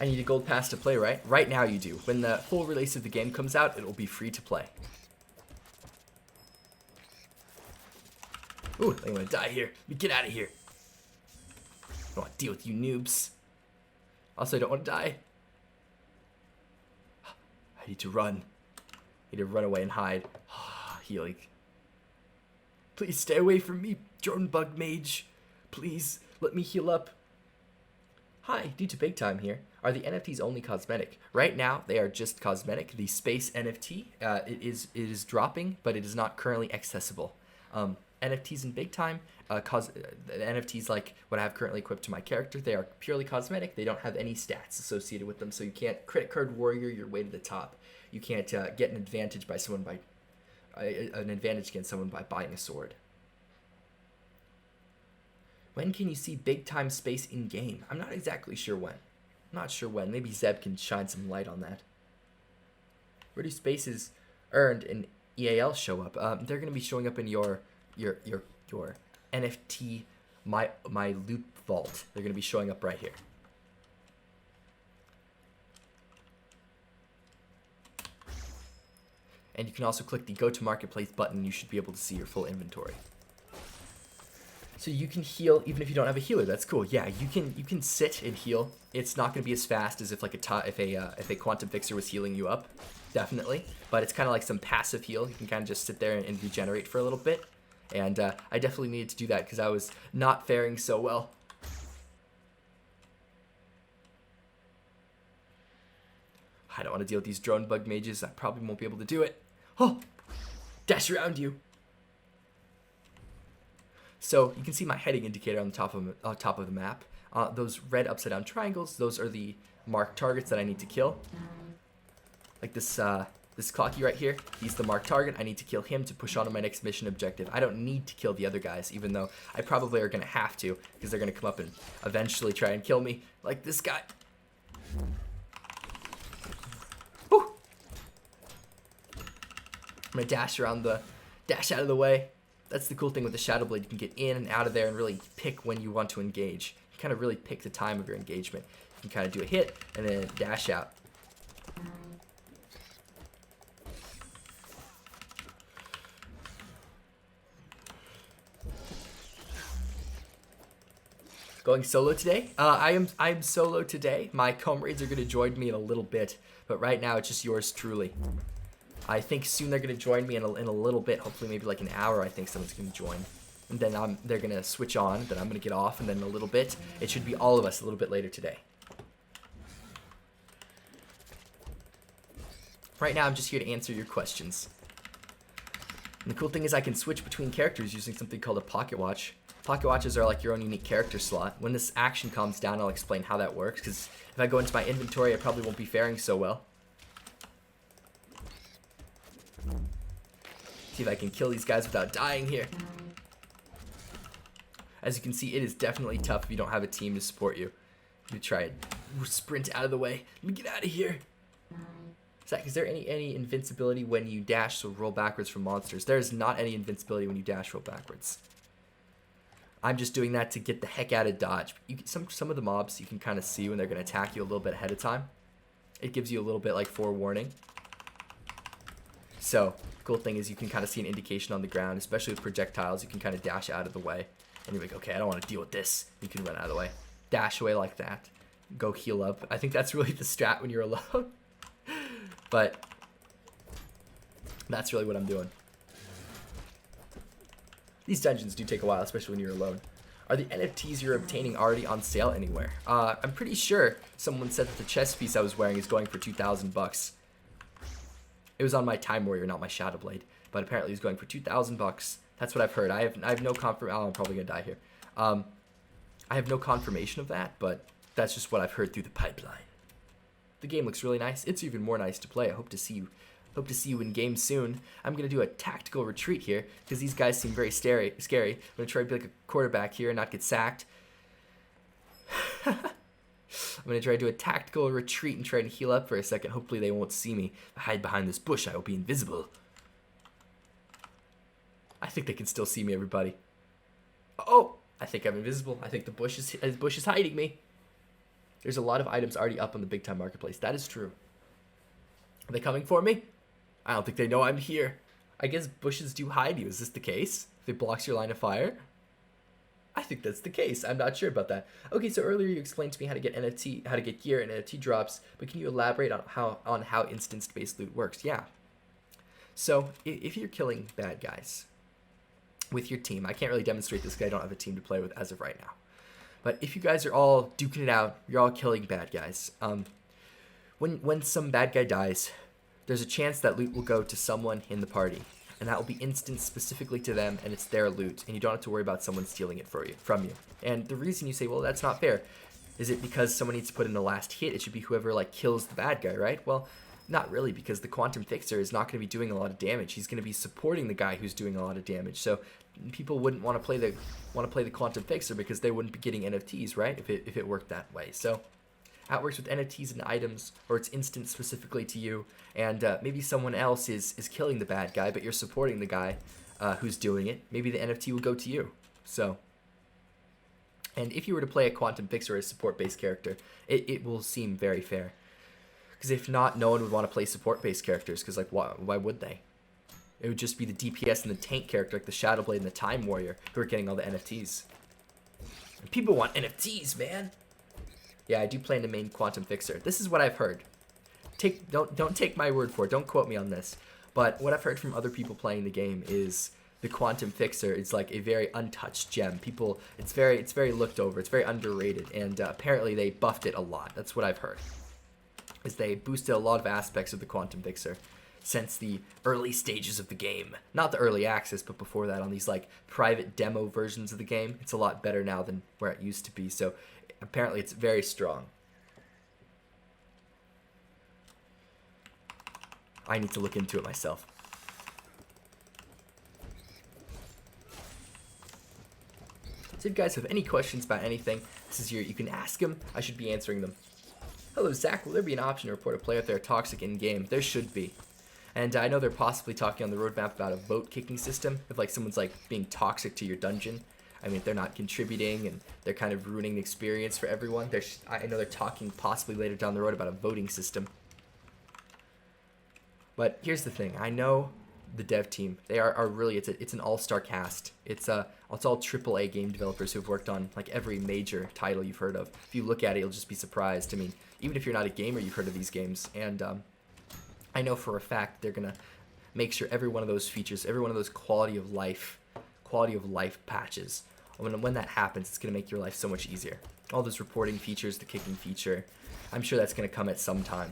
I need a gold pass to play, right? Right now you do. When the full release of the game comes out, it will be free to play. Ooh, I'm gonna die here. Let me get out of here. I don't want to deal with you noobs. Also, I don't want to die. I need to run. I need to run away and hide. Healing. Please stay away from me, drone bug mage. Please, let me heal up. Hi, due to Big Time here. Are the NFTs only cosmetic? Right now, they are just cosmetic. The space NFT, it is dropping, but it is not currently accessible. NFTs in Big Time, NFTs like what I have currently equipped to my character, they are purely cosmetic. They don't have any stats associated with them, so you can't credit card warrior your way to the top. You can't get an advantage by someone an advantage against someone by buying a sword. When can you see Big Time space in game? I'm not exactly sure when. I'm not sure when. Maybe Zeb can shine some light on that. Where do spaces earned in EAL show up? They're going to be showing up in your NFT my loot vault. They're going to be showing up right here. And you can also click the Go to Marketplace button. You should be able to see your full inventory. So you can heal even if you don't have a healer. That's cool. Yeah, you can sit and heal. It's not going to be as fast as if like if a quantum fixer was healing you up, definitely. But it's kind of like some passive heal. You can kind of just sit there and regenerate for a little bit. And I definitely needed to do that because I was not faring so well. I don't want to deal with these drone bug mages. I probably won't be able to do it. Oh, dash around you. So you can see my heading indicator on the top of the map. Those red upside down triangles, those are the marked targets that I need to kill. Like this This Clocky right here, he's the marked target. I need to kill him to push on to my next mission objective. I don't need to kill the other guys, even though I probably are going to have to, because they're going to come up and eventually try and kill me, like this guy. Whew. I'm going to dash out of the way. That's the cool thing with the Shadow Blade. You can get in and out of there and really pick when you want to engage. You kind of really pick the time of your engagement. You can kind of do a hit and then dash out. Going solo today? I'm solo today. My comrades are going to join me in a little bit, but right now it's just yours truly. I think soon they're going to join me in a little bit. Hopefully maybe like an hour I think someone's going to join. And then they're going to switch on, then I'm going to get off, and then in a little bit, it should be all of us a little bit later today. Right now I'm just here to answer your questions. And the cool thing is I can switch between characters using something called a pocket watch. Pocket watches are like your own unique character slot. When this action calms down, I'll explain how that works, because if I go into my inventory, I probably won't be faring so well. See if I can kill these guys without dying here. As you can see, it is definitely tough if you don't have a team to support you. You try and sprint out of the way. Let me get out of here. Zach, is there any invincibility when you dash, so roll backwards from monsters? There is not any invincibility when you dash, roll backwards. I'm just doing that to get the heck out of dodge. Some of the mobs you can kind of see when they're going to attack you a little bit ahead of time. It gives you a little bit like forewarning. So, the cool thing is you can kind of see an indication on the ground, especially with projectiles. You can kind of dash out of the way. And you're like, okay, I don't want to deal with this. You can run out of the way. Dash away like that. Go heal up. I think that's really the strat when you're alone. But that's really what I'm doing. These dungeons do take a while, especially when you're alone. Are the NFTs you're obtaining already on sale anywhere? I'm pretty sure someone said that the chest piece I was wearing is going for 2,000 bucks. It was on my Time Warrior, not my Shadow Blade, but apparently it's going for 2,000 bucks. That's what I've heard. I have no confirmation. Oh, I'm probably gonna die here. I have no confirmation of that, but that's just what I've heard through the pipeline. The game looks really nice. It's even more nice to play. I hope to see you in game soon. I'm gonna do a tactical retreat here because these guys seem very scary. I'm gonna try to be like a quarterback here and not get sacked. I'm gonna try to do a tactical retreat and try to heal up for a second. Hopefully they won't see me. If I hide behind this bush, I will be invisible. I think they can still see me, everybody. Oh, I think I'm invisible. I think the bush is hiding me. There's a lot of items already up on the big time marketplace. That is true. Are they coming for me? I don't think they know I'm here. I guess bushes do hide you. Is this the case? If it blocks your line of fire? I think that's the case. I'm not sure about that. Okay, so earlier you explained to me how to get NFT, how to get gear and NFT drops, but can you elaborate on how instance-based loot works? Yeah. So if you're killing bad guys with your team, I can't really demonstrate this because I don't have a team to play with as of right now. But if you guys are all duking it out, you're all killing bad guys. When some bad guy dies, there's a chance that loot will go to someone in the party, and that will be instanced specifically to them, and it's their loot, and you don't have to worry about someone stealing it from you. And the reason you say, well, that's not fair, is it because someone needs to put in the last hit? It should be whoever like kills the bad guy, right? Well, not really, because the Quantum Fixer is not going to be doing a lot of damage. He's going to be supporting the guy who's doing a lot of damage. So people wouldn't want to play the Quantum Fixer because they wouldn't be getting NFTs, right? If it worked that way. So how it works with NFTs and items, or it's instant specifically to you, and maybe someone else is killing the bad guy, but you're supporting the guy who's doing it. Maybe the NFT will go to you. So, and if you were to play a Quantum Fixer as a support-based character, it will seem very fair. Because if not, no one would want to play support-based characters, because like, why would they? It would just be the DPS and the tank character, like the Shadow Blade and the Time Warrior, who are getting all the NFTs. And people want NFTs, man! Yeah, I do play in the main Quantum Fixer. This is what I've heard. Don't take my word for it. Don't quote me on this. But what I've heard from other people playing the game is the Quantum Fixer is like a very untouched gem. It's very looked over. It's very underrated, and apparently they buffed it a lot. That's what I've heard. Is they boosted a lot of aspects of the Quantum Fixer since the early stages of the game. Not the early access, but before that on these like private demo versions of the game. It's a lot better now than where it used to be. So apparently it's very strong. I need to look into it myself. So if you guys have any questions about anything, this is you can ask them. I should be answering them. Hello, Zach. Will there be an option to report a player if they're toxic in-game? There should be. And I know they're possibly talking on the roadmap about a vote kicking system. If like someone's like being toxic to your dungeon. I mean, if they're not contributing and they're kind of ruining the experience for everyone. I know they're talking possibly later down the road about a voting system. But here's the thing. I know the dev team. They are really, it's an all-star cast. It's all AAA game developers who've worked on like every major title you've heard of. If you look at it, you'll just be surprised. I mean, even if you're not a gamer, you've heard of these games. And I know for a fact they're gonna make sure every one of those features, every one of those quality of life patches, when that happens, it's gonna make your life so much easier. All those reporting features, the kicking feature, I'm sure that's gonna come at some time.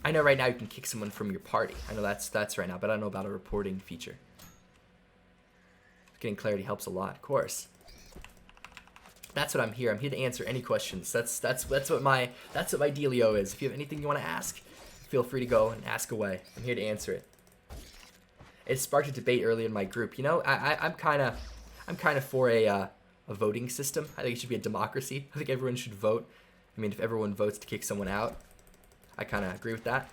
I know right now you can kick someone from your party. I know that's right now, but I don't know about a reporting feature. Getting clarity helps a lot, of course. That's what I'm here. I'm here to answer any questions. That's what my dealio is. If you have anything you want to ask, feel free to go and ask away. I'm here to answer it. It sparked a debate early in my group. You know, I'm kind of for a voting system. I think it should be a democracy. I think everyone should vote. I mean, if everyone votes to kick someone out, I kind of agree with that.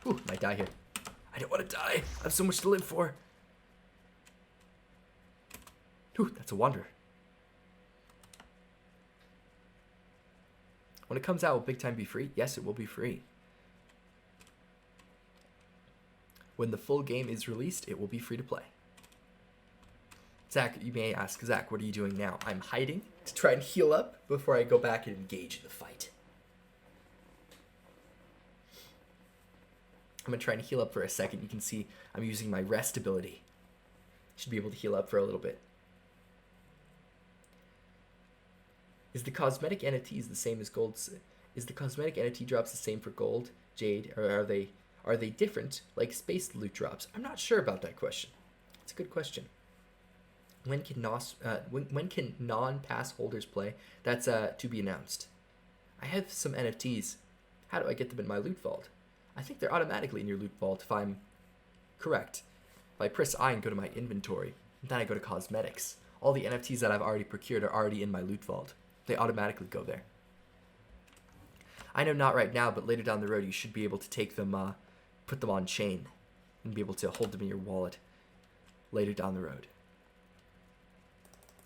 Ooh, might die here. I don't want to die. I have so much to live for. Ooh, that's a wanderer. When it comes out, will Big Time be free? Yes, it will be free. When the full game is released, it will be free to play. Zach, you may ask, Zach, what are you doing now? I'm hiding to try and heal up before I go back and engage in the fight. I'm going to try and heal up for a second. You can see I'm using my rest ability. Should be able to heal up for a little bit. Is the cosmetic NFTs the same as gold? Is the cosmetic NFT drops the same for gold, jade, or are they different, like space loot drops? I'm not sure about that question. It's a good question. When can non-pass holders play? That's to be announced. I have some NFTs. How do I get them in my loot vault? I think they're automatically in your loot vault if I'm correct. If I press I and go to my inventory, then I go to cosmetics. All the NFTs that I've already procured are already in my loot vault. They automatically go there. I know not right now, but later down the road you should be able to take them, put them on chain, and be able to hold them in your wallet later down the road.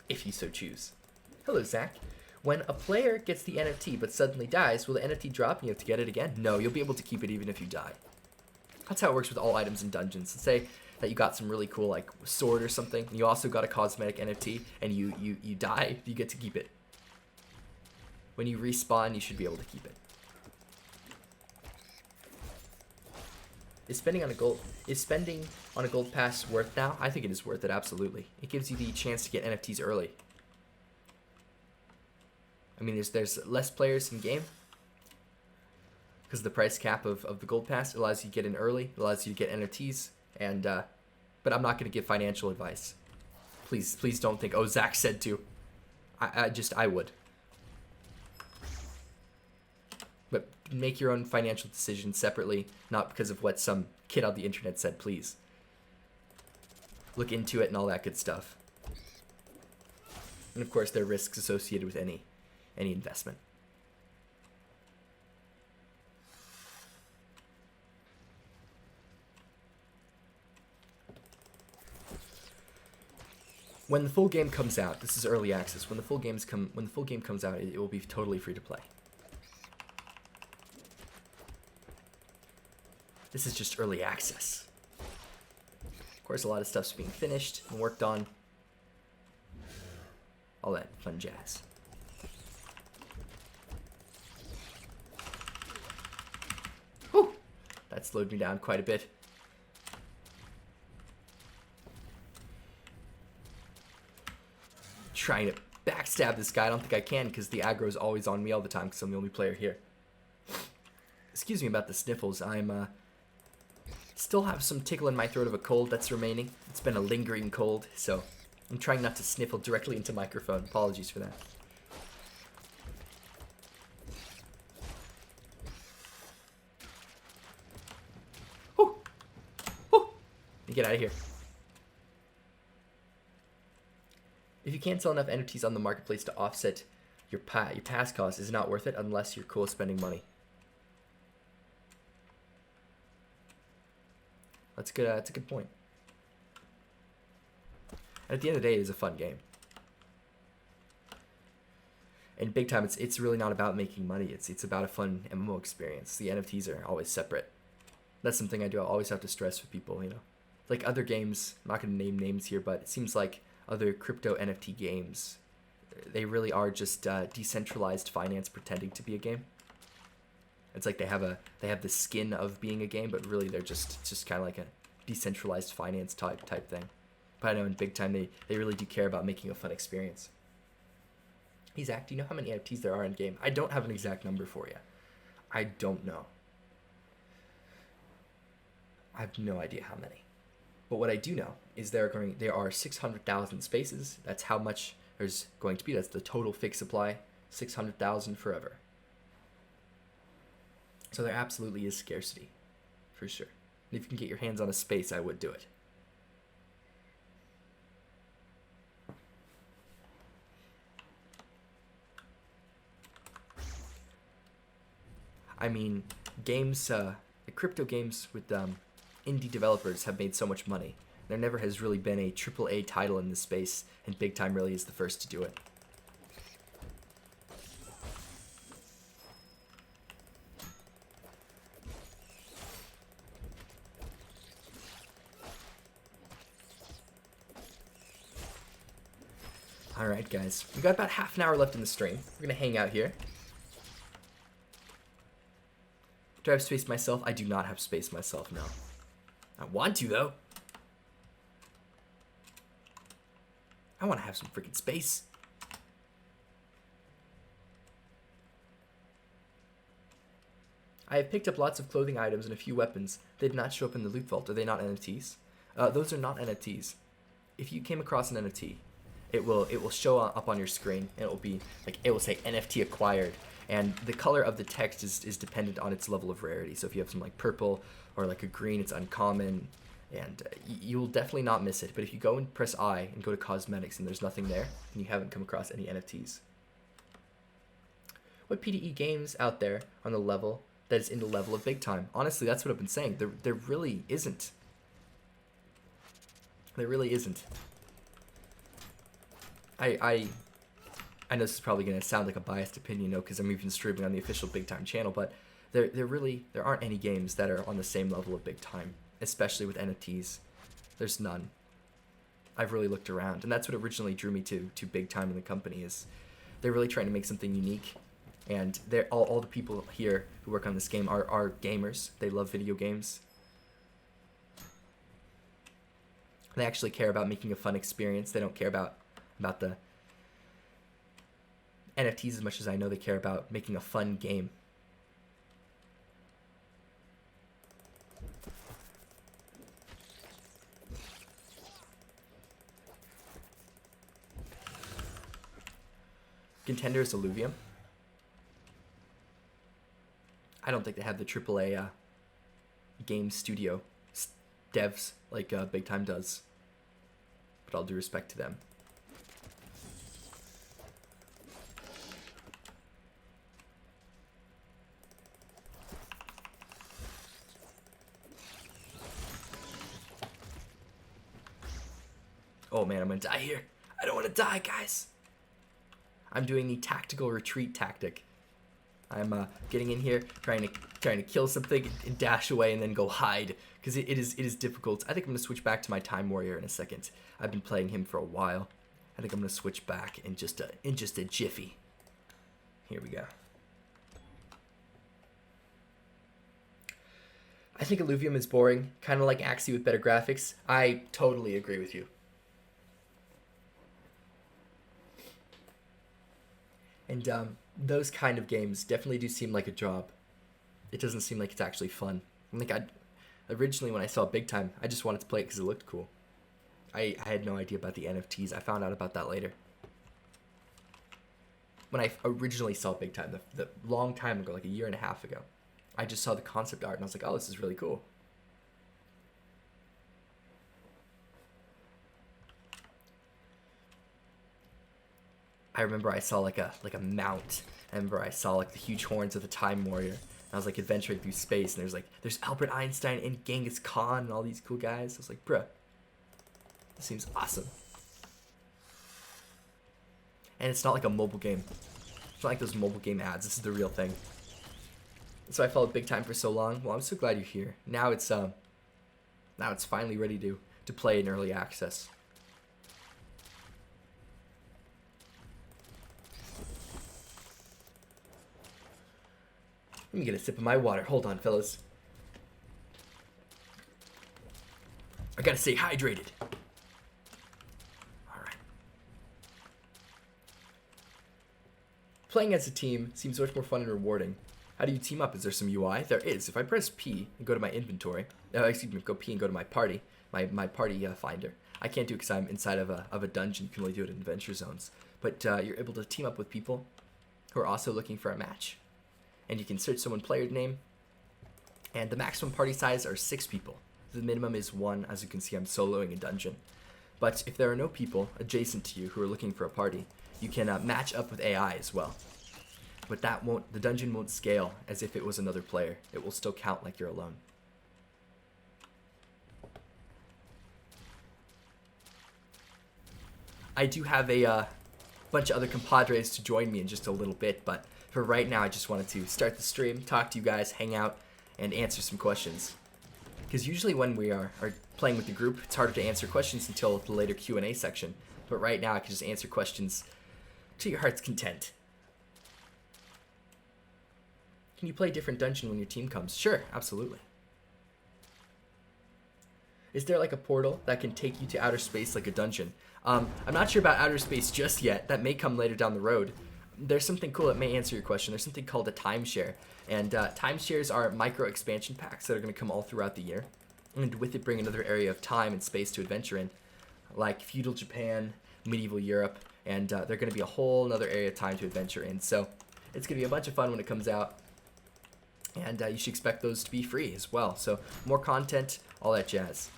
If you so choose. Hello, Zach. When a player gets the NFT but suddenly dies, will the NFT drop and you have to get it again? No, you'll be able to keep it even if you die. That's how it works with all items in dungeons. Let's say that you got some really cool like sword or something, and you also got a cosmetic NFT, and you die, you get to keep it. When you respawn, you should be able to keep it. Is spending on a gold pass worth now? I think it is worth it, absolutely. It gives you the chance to get NFTs early. I mean, there's less players in game because of the price cap of the gold pass. It allows you to get in early. It allows you to get NFTs. And but I'm not going to give financial advice. Please don't think, oh, Zach said to. I would. But make your own financial decisions separately, not because of what some kid on the internet said, please. Look into it and all that good stuff. And of course, there are risks associated with any investment. When the full game comes out, this is early access. When the full game comes out, it will be totally free to play. This is just early access. Of course, a lot of stuff's being finished and worked on. All that fun jazz. Whew! That slowed me down quite a bit. Trying to backstab this guy. I don't think I can because the aggro is always on me all the time because I'm the only player here. Excuse me about the sniffles. I'm still have some tickle in my throat of a cold that's remaining. It's been a lingering cold, so I'm trying not to sniffle directly into microphone. Apologies for that. get out of here. If you can't sell enough NFTs on the marketplace to offset your pass cost, is it not worth it unless you're cool spending money? That's good. That's a good point. And at the end of the day, it is a fun game. And big time, it's really not about making money. It's about a fun MMO experience. The NFTs are always separate. That's something I do. I always have to stress for people, you know. Like other games, I'm not going to name names here, but it seems like other crypto NFT games, they really are just decentralized finance pretending to be a game. It's like they have the skin of being a game, but really they're just kind of like a decentralized finance type thing. But I know in big time they really do care about making a fun experience. Hey Zach, do you know how many NFTs there are in game? I don't have an exact number for you. I don't know. I have no idea how many. But what I do know is there are 600,000 spaces. That's how much there's going to be. That's the total fixed supply. 600,000 forever. So there absolutely is scarcity, for sure. And if you can get your hands on a space, I would do it. I mean, games, the crypto games with indie developers have made so much money. There never has really been a AAA title in this space, and Big Time really is the first to do it. Alright guys, we've got about half an hour left in the stream. We're going to hang out here. Do I have space myself? I do not have space myself, no. I want to, though. I want to have some freaking space. I have picked up lots of clothing items and a few weapons. They did not show up in the loot vault. Are they not NFTs? Those are not NFTs. If you came across an NFT, it will show up on your screen, and it will say NFT acquired. And the color of the text is dependent on its level of rarity. So if you have some like purple or like a green, it's uncommon, and you'll definitely not miss it. But if you go and press I and go to cosmetics and there's nothing there, then you haven't come across any NFTs. What PDE games out there on the level that is in the level of Big Time? Honestly, that's what I've been saying. There really isn't. There really isn't. I know this is probably going to sound like a biased opinion, because I'm even streaming on the official Big Time channel, but there aren't any games that are on the same level of Big Time, especially with NFTs. There's none. I've really looked around, and that's what originally drew me to Big Time in the company. Is they're really trying to make something unique, and all the people here who work on this game are gamers. They love video games. They actually care about making a fun experience. They don't care about the NFTs as much as I know they care about making a fun game. Contender is Illuvium. I don't think they have the AAA game studio devs like Big Time does, but all due respect to them. Oh man, I'm gonna die here. I don't want to die, guys. I'm doing the tactical retreat tactic. I'm getting in here, trying to kill something and dash away and then go hide, because it is difficult. I think I'm gonna switch back to my Time Warrior in a second. I've been playing him for a while. I think I'm gonna switch back in just a jiffy. Here we go. I think Illuvium is boring, kind of like Axie with better graphics. I totally agree with you. And those kind of games definitely do seem like a job. It doesn't seem like it's actually fun. Originally when I saw Big Time, I just wanted to play it because it looked cool. I had no idea about the NFTs. I found out about that later. When I originally saw Big Time, the long time ago, like a year and a half ago, I just saw the concept art and I was like, oh, this is really cool. I remember I saw like a mount. I remember I saw like the huge horns of the Time Warrior. I was like adventuring through space, and there's Albert Einstein and Genghis Khan and all these cool guys. I was like, bruh, this seems awesome. And it's not like a mobile game. It's not like those mobile game ads. This is the real thing. So I followed Big Time for so long. Well, I'm so glad you're here. Now it's finally ready to play in early access. Let me get a sip of my water. Hold on, fellas. I gotta stay hydrated. Alright. Playing as a team seems much more fun and rewarding. How do you team up? Is there some UI? There is. If I press P and go to my inventory, go P and go to my party, my party finder. I can't do it because I'm inside of a dungeon. You can only do it in adventure zones. But you're able to team up with people who are also looking for a match. And you can search someone's player name. And the maximum party size are 6 people. The minimum is 1. As you can see, I'm soloing a dungeon. But if there are no people adjacent to you who are looking for a party, you can match up with AI as well. But the dungeon won't scale as if it was another player. It will still count like you're alone. I do have a bunch of other compadres to join me in just a little bit, but for right now, I just wanted to start the stream, talk to you guys, hang out, and answer some questions. Because usually when we are playing with the group, it's harder to answer questions until the later Q&A section. But right now, I can just answer questions to your heart's content. Can you play a different dungeon when your team comes? Sure, absolutely. Is there like a portal that can take you to outer space like a dungeon? I'm not sure about outer space just yet. That may come later down the road. There's something cool that may answer your question. There's something called a timeshare. And timeshares are micro expansion packs that are going to come all throughout the year. And with it bring another area of time and space to adventure in. Like feudal Japan, medieval Europe, and they're going to be a whole another area of time to adventure in. So it's going to be a bunch of fun when it comes out. And you should expect those to be free as well. So more content, all that jazz.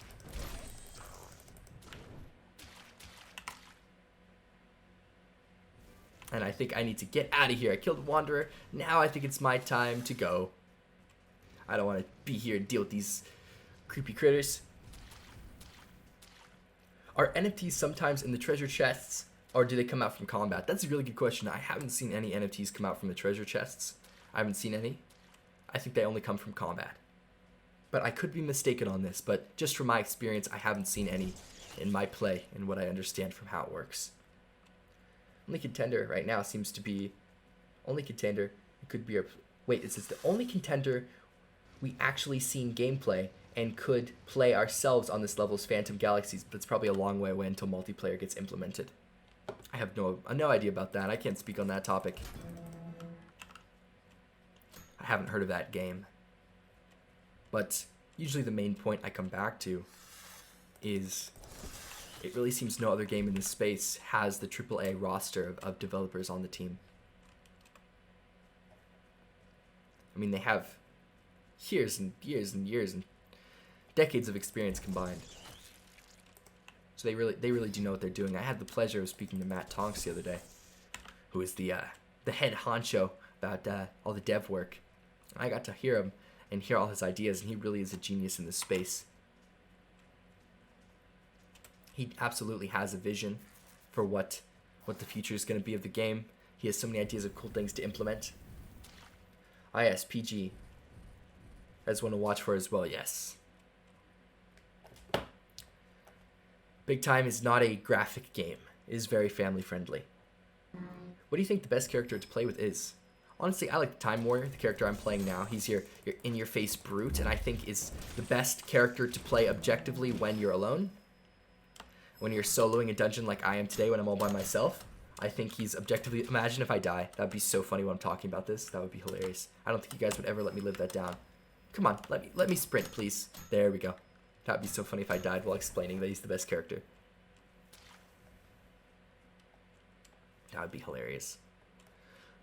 And I think I need to get out of here. I killed a wanderer. Now I think it's my time to go. I don't want to be here and deal with these creepy critters. Are NFTs sometimes in the treasure chests, or do they come out from combat? That's a really good question. I haven't seen any NFTs come out from the treasure chests. I haven't seen any. I think they only come from combat. But I could be mistaken on this, but just from my experience, I haven't seen any in my play and what I understand from how it works. Only contender right now seems to be... Only contender, it could be... Wait, is this the only contender we actually seen gameplay and could play ourselves on this level is Phantom Galaxies, but it's probably a long way away until multiplayer gets implemented. I have no idea about that. I can't speak on that topic. I haven't heard of that game. But usually the main point I come back to is it really seems no other game in this space has the AAA roster of developers on the team. I mean, they have years and years and years and decades of experience combined. So they really do know what they're doing. I had the pleasure of speaking to Matt Tonks the other day, who is the head honcho about all the dev work. I got to hear him and hear all his ideas, and he really is a genius in this space. He absolutely has a vision for what the future is going to be of the game. He has so many ideas of cool things to implement. ISPG has one to watch for as well, yes. Big Time is not a graphic game. It is very family friendly. What do you think the best character to play with is? Honestly, I like the Time Warrior, the character I'm playing now. He's your in-your-face brute, and I think is the best character to play objectively when you're alone. When you're soloing a dungeon like I am today when I'm all by myself. I think he's objectively... Imagine if I die. That would be so funny when I'm talking about this. That would be hilarious. I don't think you guys would ever let me live that down. Come on, let me sprint, please. There we go. That would be so funny if I died while explaining that he's the best character. That would be hilarious.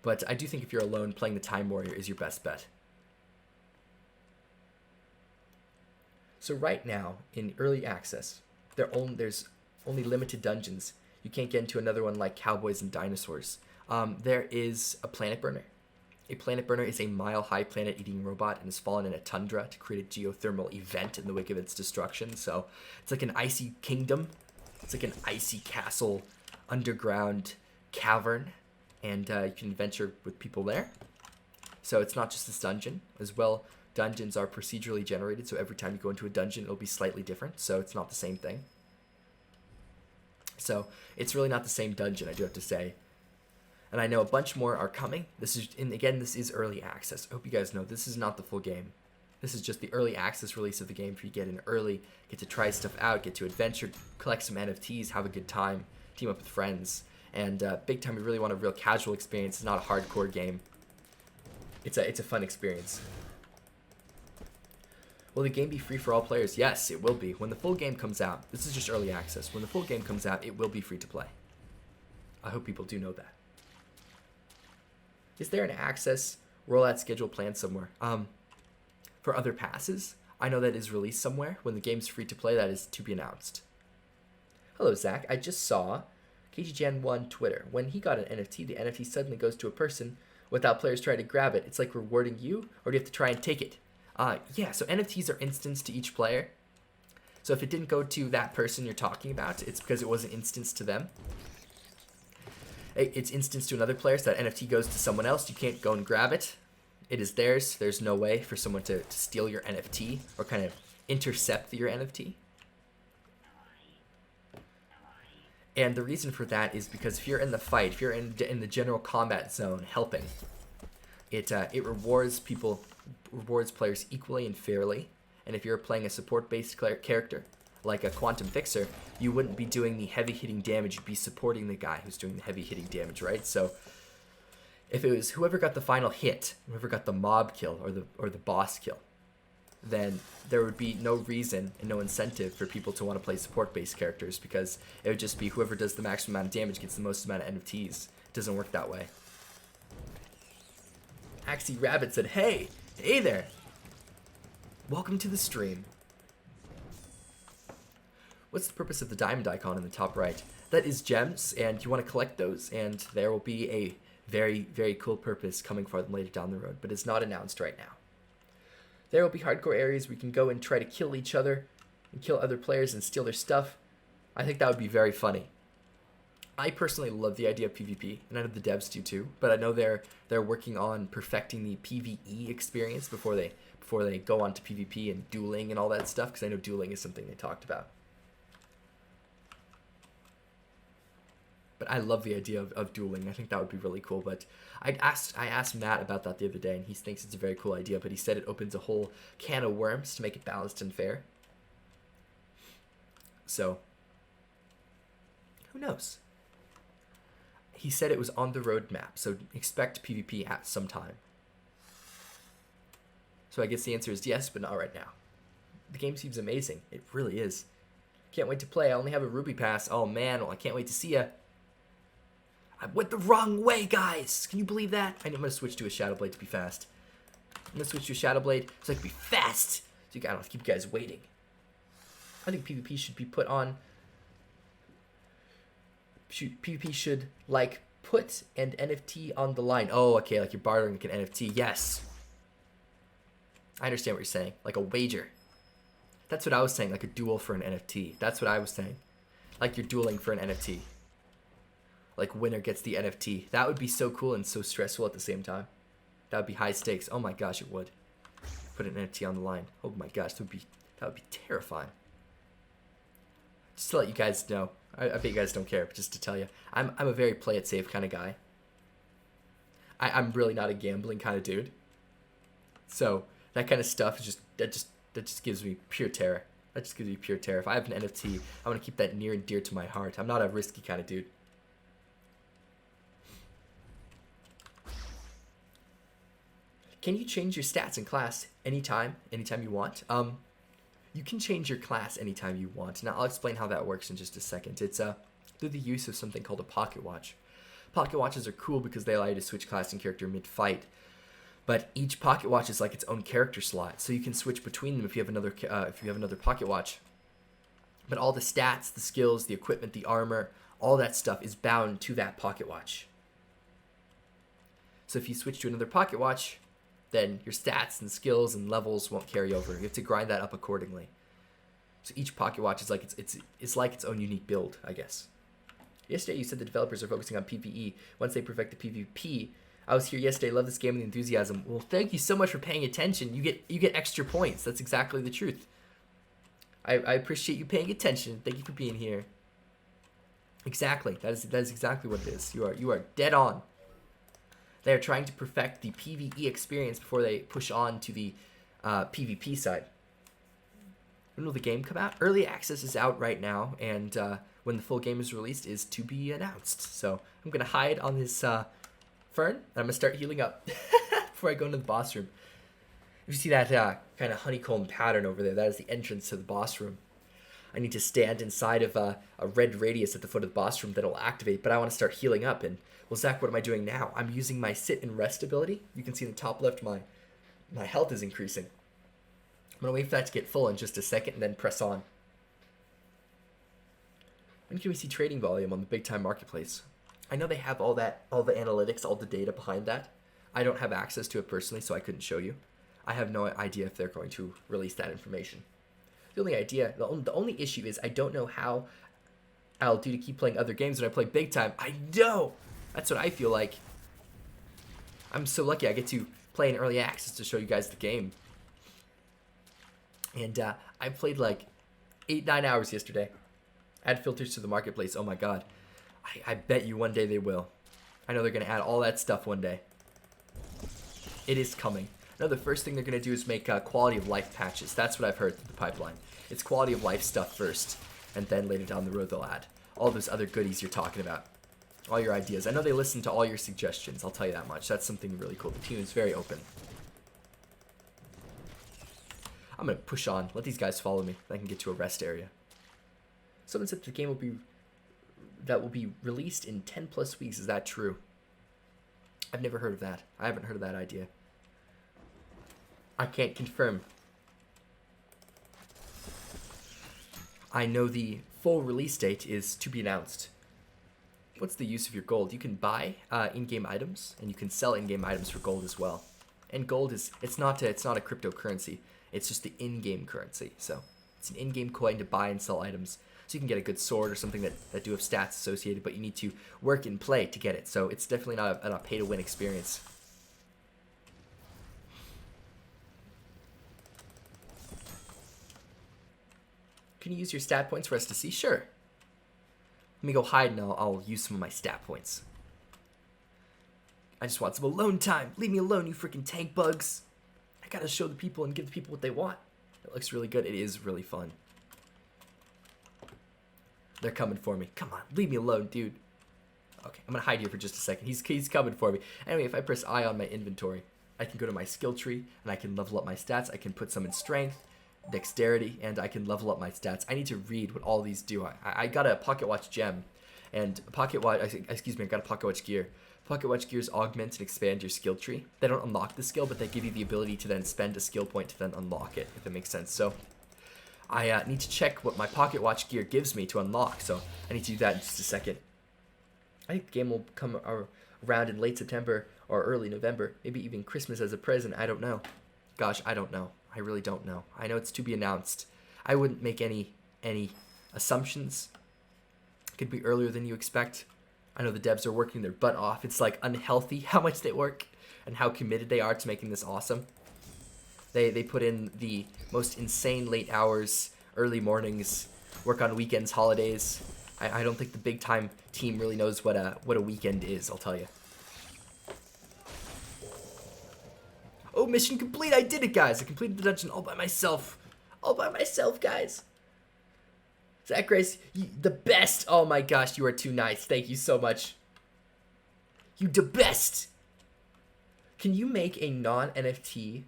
But I do think if you're alone, playing the Time Warrior is your best bet. So right now, in early access, there's only limited dungeons You can't get into another one like Cowboys and Dinosaurs. There is a planet burner. A planet burner is a mile-high planet-eating robot and has fallen in a tundra to create a geothermal event in the wake of its destruction. So it's like an icy kingdom. It's like an icy castle, underground cavern, and you can adventure with people there. So it's not just this dungeon. As well, dungeons are procedurally generated, so every time you go into a dungeon, it'll be slightly different, so it's not the same thing. So it's really not the same dungeon, I do have to say. And I know a bunch more are coming. This is early access. I hope you guys know this is not the full game. This is just the early access release of the game for you to get in early, get to try stuff out, get to adventure, collect some NFTs, have a good time, team up with friends. And big time, we really want a real casual experience. It's not a hardcore game. It's a fun experience. Will the game be free for all players? Yes, it will be. When the full game comes out, this is just early access. When the full game comes out, it will be free to play. I hope people do know that. Is there an access rollout schedule planned somewhere? For other passes, I know that is released somewhere. When the game's free to play, that is to be announced. Hello, Zach. I just saw KGGen1 Twitter. When he got an NFT, the NFT suddenly goes to a person without players trying to grab it. It's like rewarding you, or do you have to try and take it? Yeah, so NFTs are instanced to each player. So if it didn't go to that person you're talking about, it's because it wasn't instanced to them. It's instanced to another player, so that NFT goes to someone else. You can't go and grab it. It is theirs. There's no way for someone to steal your NFT or kind of intercept your NFT. And the reason for that is because if you're in the fight, if you're in the general combat zone helping, it rewards players equally and fairly. And if you're playing a support-based character, like a Quantum Fixer, you wouldn't be doing the heavy-hitting damage. You'd be supporting the guy who's doing the heavy-hitting damage, right? So if it was whoever got the final hit, whoever got the mob kill or the boss kill, then there would be no reason and no incentive for people to want to play support-based characters, because it would just be whoever does the maximum amount of damage gets the most amount of NFTs. It doesn't work that way. Axie Rabbit said, hey there. Welcome to the stream. What's the purpose of the diamond icon in the top right? That is gems, and you want to collect those, and there will be a very, very cool purpose coming for them later down the road, but it's not announced right now. There will be hardcore areas where we can go and try to kill each other and kill other players and steal their stuff. I think that would be very funny. I personally love the idea of PvP, and I know the devs do too, but I know they're working on perfecting the PvE experience before they go on to PvP and dueling and all that stuff, because I know dueling is something they talked about. But I love the idea of dueling. I think that would be really cool. But I asked Matt about that the other day, and he thinks it's a very cool idea, but he said it opens a whole can of worms to make it balanced and fair. So, who knows? He said it was on the roadmap, so expect PvP at some time. So I guess the answer is yes, but not right now. The game seems amazing. It really is. Can't wait to play. I only have a Ruby Pass. Oh man, well I can't wait to see ya. I went the wrong way, guys! Can you believe that? I'm going to switch to a Shadow Blade to be fast. I'm going to switch to a Shadow Blade so I can be fast! So I don't have to keep you guys waiting. I think PvP should be put on... PvP should, like, put an NFT on the line. Oh, okay, like you're bartering like an NFT. Yes! I understand what you're saying. Like a wager. That's what I was saying, like a duel for an NFT. That's what I was saying. Like you're dueling for an NFT. Like winner gets the NFT. That would be so cool and so stressful at the same time. That would be high stakes. Oh my gosh, it would. Put an NFT on the line. Oh my gosh, that would be terrifying. Just to let you guys know. I bet you guys don't care, but just to tell you, I'm a very play it safe kind of guy. I'm really not a gambling kind of dude. So that kind of stuff is that just gives me pure terror. That just gives me pure terror. If I have an NFT, I want to keep that near and dear to my heart. I'm not a risky kind of dude. Can you change your stats in class anytime you want? You can change your class anytime you want. Now, I'll explain how that works in just a second. It's through the use of something called a pocket watch. Pocket watches are cool because they allow you to switch class and character mid-fight. But each pocket watch is like its own character slot, so you can switch between them if you have another pocket watch. But all the stats, the skills, the equipment, the armor, all that stuff is bound to that pocket watch. So if you switch to another pocket watch, then your stats and skills and levels won't carry over. You have to grind that up accordingly. So each pocket watch is like it's like its own unique build, I guess. Yesterday you said the developers are focusing on PvE. Once they perfect the PvP, I was here yesterday. Love this game and the enthusiasm. Well, thank you so much for paying attention. You get extra points. That's exactly the truth. I appreciate you paying attention. Thank you for being here. Exactly. That is exactly what it is. You are dead on. They are trying to perfect the PvE experience before they push on to the PvP side. When will the game come out? Early access is out right now, and when the full game is released is to be announced. So I'm going to hide on this fern, and I'm going to start healing up before I go into the boss room. If you see that kind of honeycomb pattern over there, that is the entrance to the boss room. I need to stand inside of a red radius at the foot of the boss room that will activate, but I want to start healing up. And, well, Zach, what am I doing now? I'm using my sit and rest ability. You can see in the top left my health is increasing. I'm going to wait for that to get full in just a second and then press on. When can we see trading volume on the big time marketplace? I know they have all the analytics, all the data behind that. I don't have access to it personally, so I couldn't show you. I have no idea if they're going to release that information. The only issue is I don't know how I'll do to keep playing other games when I play big time. I know! That's what I feel like. I'm so lucky I get to play in early access to show you guys the game. And I played like 8-9 hours yesterday. Add filters to the marketplace. Oh my god. I bet you one day they will. I know they're going to add all that stuff one day. It is coming. No, the first thing they're going to do is make quality of life patches. That's what I've heard through the pipeline. It's quality of life stuff first, and then later down the road they'll add all those other goodies you're talking about. All your ideas. I know they listen to all your suggestions, I'll tell you that much. That's something really cool. The team is very open. I'm going to push on. Let these guys follow me. I can get to a rest area. Someone said the game will be released in 10 plus weeks. Is that true? I've never heard of that. I haven't heard of that idea. I can't confirm. I know the full release date is to be announced. What's the use of your gold? You can buy in-game items, and you can sell in-game items for gold as well. And gold it's not a cryptocurrency. It's just the in-game currency. So it's an in-game coin to buy and sell items. So you can get a good sword or something that do have stats associated, but you need to work and play to get it. So it's definitely not a pay-to-win experience. Can you use your stat points for us to see? Sure. Let me go hide and I'll use some of my stat points. I just want some alone time. Leave me alone, you freaking tank bugs. I gotta show the people and give the people what they want. It looks really good. It is really fun. They're coming for me. Come on, leave me alone, dude. Okay, I'm gonna hide here for just a second. He's coming for me. Anyway, if I press I on my inventory, I can go to my skill tree and I can level up my stats. I can put some in strength, dexterity, and I can level up my stats. I need to read what all these do. I got a pocket watch gem, and I got a pocket watch gear. Pocket watch gears augment and expand your skill tree. They don't unlock the skill, but they give you the ability to then spend a skill point to then unlock it, if it makes sense. So I need to check what my pocket watch gear gives me to unlock, so I need to do that in just a second. I think the game will come around in late September or early November, maybe even Christmas as a present. I don't know. Gosh, I don't know. I really don't know. I know it's to be announced. I wouldn't make any assumptions. It could be earlier than you expect. I know the devs are working their butt off. It's like unhealthy how much they work and how committed they are to making this awesome. They put in the most insane late hours, early mornings, work on weekends, holidays. I don't think the big time team really knows what a weekend is, I'll tell you. Oh, mission complete! I did it, guys! I completed the dungeon all by myself. All by myself, guys. Zach Grace, the best! Oh my gosh, you are too nice. Thank you so much. You the best! Can you make a non-NFT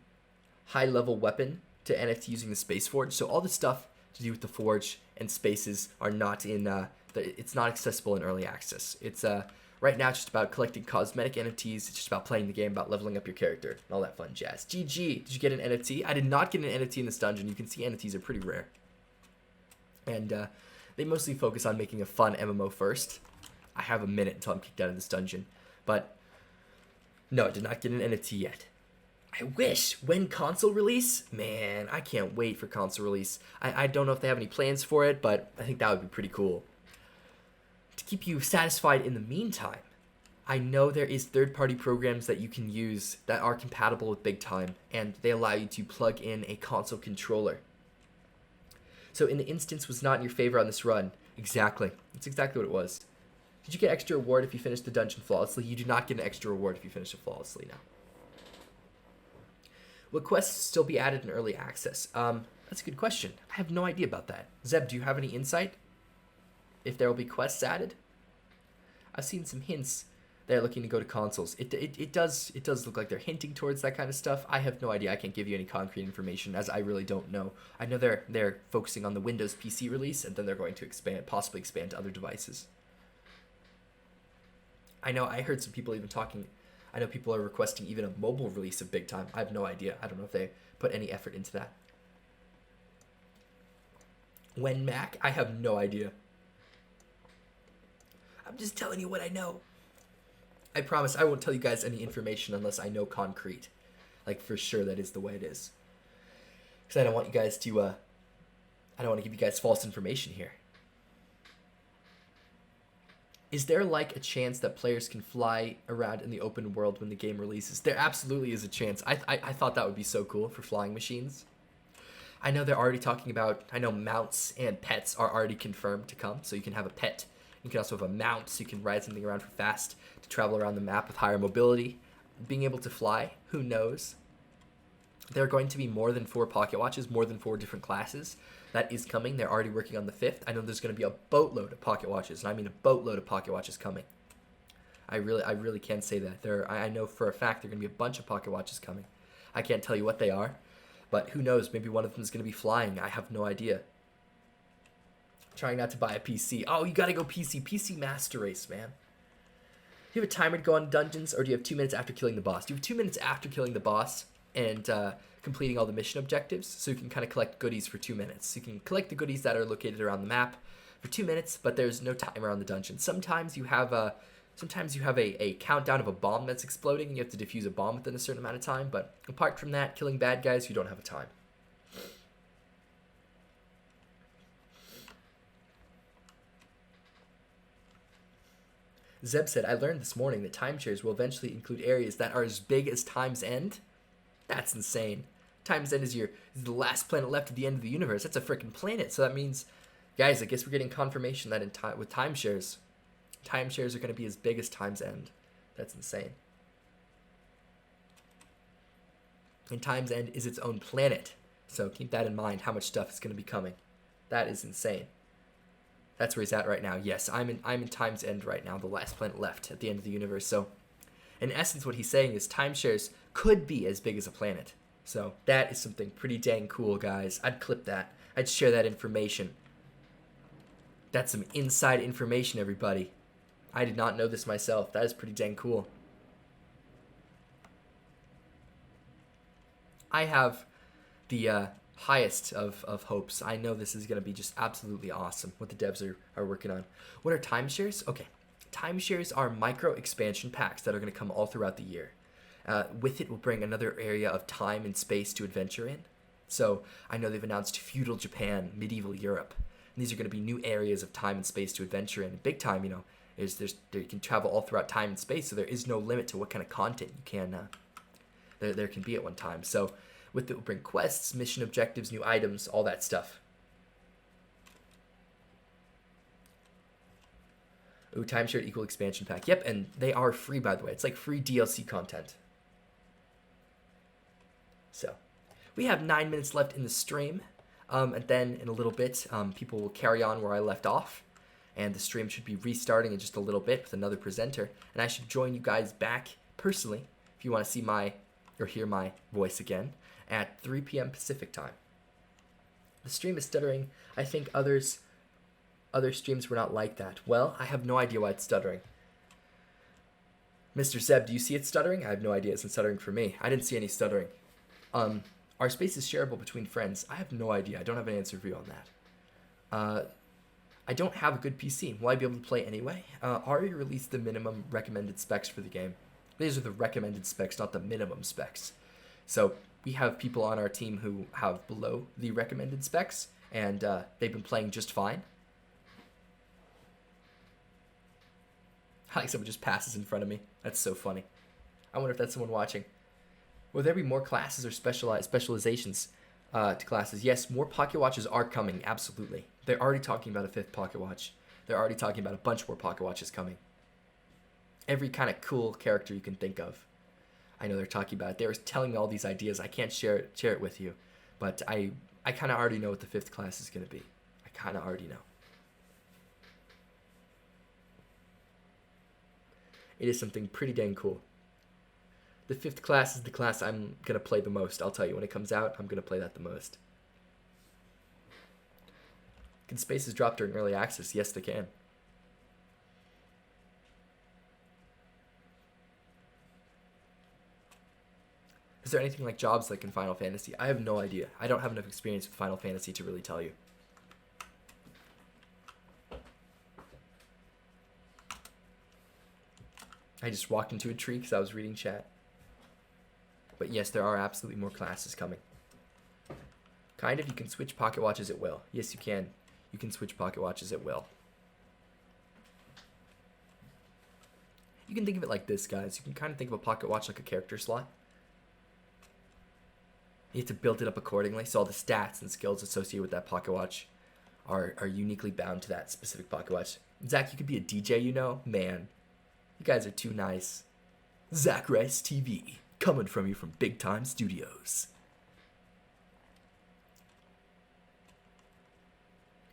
high-level weapon to NFT using the Space Forge? So all the stuff to do with the Forge and Spaces are not in, it's not accessible in early access. It's, right now, it's just about collecting cosmetic NFTs. It's just about playing the game, about leveling up your character, and all that fun jazz. GG, did you get an NFT? I did not get an NFT in this dungeon. You can see NFTs are pretty rare. And They mostly focus on making a fun MMO first. I have a minute until I'm kicked out of this dungeon. But no, I did not get an NFT yet. I wish. When console release? Man, I can't wait for console release. I don't know if they have any plans for it, but I think that would be pretty cool. To keep you satisfied in the meantime, I know there is third-party programs that you can use that are compatible with Big Time, and they allow you to plug in a console controller. So in the instance was not in your favor on this run. Exactly. That's exactly what it was. Did you get extra reward if you finished the dungeon flawlessly? You do not get an extra reward if you finish it flawlessly now. Will quests still be added in early access? That's a good question. I have no idea about that. Zeb, do you have any insight? If there will be quests added? I've seen some hints they're looking to go to consoles. It does look like they're hinting towards that kind of stuff. I have no idea. I can't give you any concrete information as I really don't know. I know they're focusing on the Windows PC release, and then they're going to possibly expand to other devices. I know I heard some people even talking. I know people are requesting even a mobile release of Big Time. I have no idea. I don't know if they put any effort into that. When Mac? I have no idea. I'm just telling you what I know. I promise I won't tell you guys any information unless I know concrete. Like, for sure that is the way it is. Because I don't want you guys to, I don't want to give you guys false information here. Is there, like, a chance that players can fly around in the open world when the game releases? There absolutely is a chance. I thought that would be so cool for flying machines. I know they're already talking about, I know mounts and pets are already confirmed to come. So you can have a pet. You can also have a mount, so you can ride something around for fast to travel around the map with higher mobility. Being able to fly, who knows? There are going to be more than 4 pocket watches, more than 4 different classes. That is coming. They're already working on the 5th. I know there's going to be a boatload of pocket watches, and I mean a boatload of pocket watches coming. I really can say that. I know for a fact there are going to be a bunch of pocket watches coming. I can't tell you what they are, but who knows? Maybe one of them is going to be flying. I have no idea. Trying not to buy a PC. Oh, you gotta go PC. PC Master Race, man. Do you have a timer to go on dungeons, or do you have 2 minutes after killing the boss? Do you have 2 minutes after killing the boss and completing all the mission objectives, so you can kind of collect goodies for 2 minutes. You can collect the goodies that are located around the map for 2 minutes, but there's no timer on the dungeon. Sometimes you have a countdown of a bomb that's exploding, and you have to defuse a bomb within a certain amount of time, but apart from that, killing bad guys, you don't have a time. Zeb said, I learned this morning that timeshares will eventually include areas that are as big as Time's End. That's insane. Time's End is the last planet left at the end of the universe. That's a freaking planet. So that means, guys, I guess we're getting confirmation that with timeshares are going to be as big as Time's End. That's insane. And Time's End is its own planet. So keep that in mind, how much stuff is going to be coming. That is insane. That's where he's at right now. Yes, I'm in Time's End right now, the last planet left at the end of the universe. So, in essence, what he's saying is timeshares could be as big as a planet. So, that is something pretty dang cool, guys. I'd clip that. I'd share that information. That's some inside information, everybody. I did not know this myself. That is pretty dang cool. I have the highest of hopes. I know this is going to be just absolutely awesome what the devs are working on. What are timeshares? Okay, timeshares are micro expansion packs that are going to come all throughout the year. With it will bring another area of time and space to adventure in. So I know they've announced feudal Japan, medieval Europe. And these are going to be new areas of time and space to adventure in. Big Time, you can travel all throughout time and space, so there is no limit to what kind of content you can there can be at one time. So with it will bring quests, mission objectives, new items, all that stuff. Ooh, timeshare equal expansion pack. Yep, and they are free, by the way. It's like free DLC content. So, we have 9 minutes left in the stream. And then in a little bit, people will carry on where I left off. And the stream should be restarting in just a little bit with another presenter. And I should join you guys back personally if you want to see or hear my voice again at 3 p.m. Pacific time. The stream is stuttering. I think other streams were not like that. Well, I have no idea why it's stuttering. Mr. Zeb, do you see it stuttering? I have no idea. It's not stuttering for me. I didn't see any stuttering. Are spaces shareable between friends? I have no idea. I don't have an answer for you on that. I don't have a good PC. Will I be able to play anyway? Ari released the minimum recommended specs for the game. These are the recommended specs, not the minimum specs. So we have people on our team who have below the recommended specs, and they've been playing just fine. Like someone just passes in front of me. That's so funny. I wonder if that's someone watching. Will there be more classes or specializations to classes? Yes, more pocket watches are coming, absolutely. They're already talking about a 5th pocket watch. They're already talking about a bunch more pocket watches coming. Every kind of cool character you can think of. I know they're talking about it. They were telling me all these ideas. I can't share it with you, but I kind of already know what the 5th class is going to be. I kind of already know. It is something pretty dang cool. The 5th class is the class I'm going to play the most. I'll tell you, when it comes out, I'm going to play that the most. Can spaces drop during early access? Yes, they can. Is there anything like jobs like in Final Fantasy? I have no idea. I don't have enough experience with Final Fantasy to really tell you. I just walked into a tree because I was reading chat. But yes, there are absolutely more classes coming. Kind of, you can switch pocket watches at will. Yes, you can. You can switch pocket watches at will. You can think of it like this, guys. You can kind of think of a pocket watch like a character slot. You have to build it up accordingly, so all the stats and skills associated with that pocket watch are uniquely bound to that specific pocket watch. Zach, you could be a DJ, you know? Man, you guys are too nice. zacricetv, coming from you from Big Time Studios.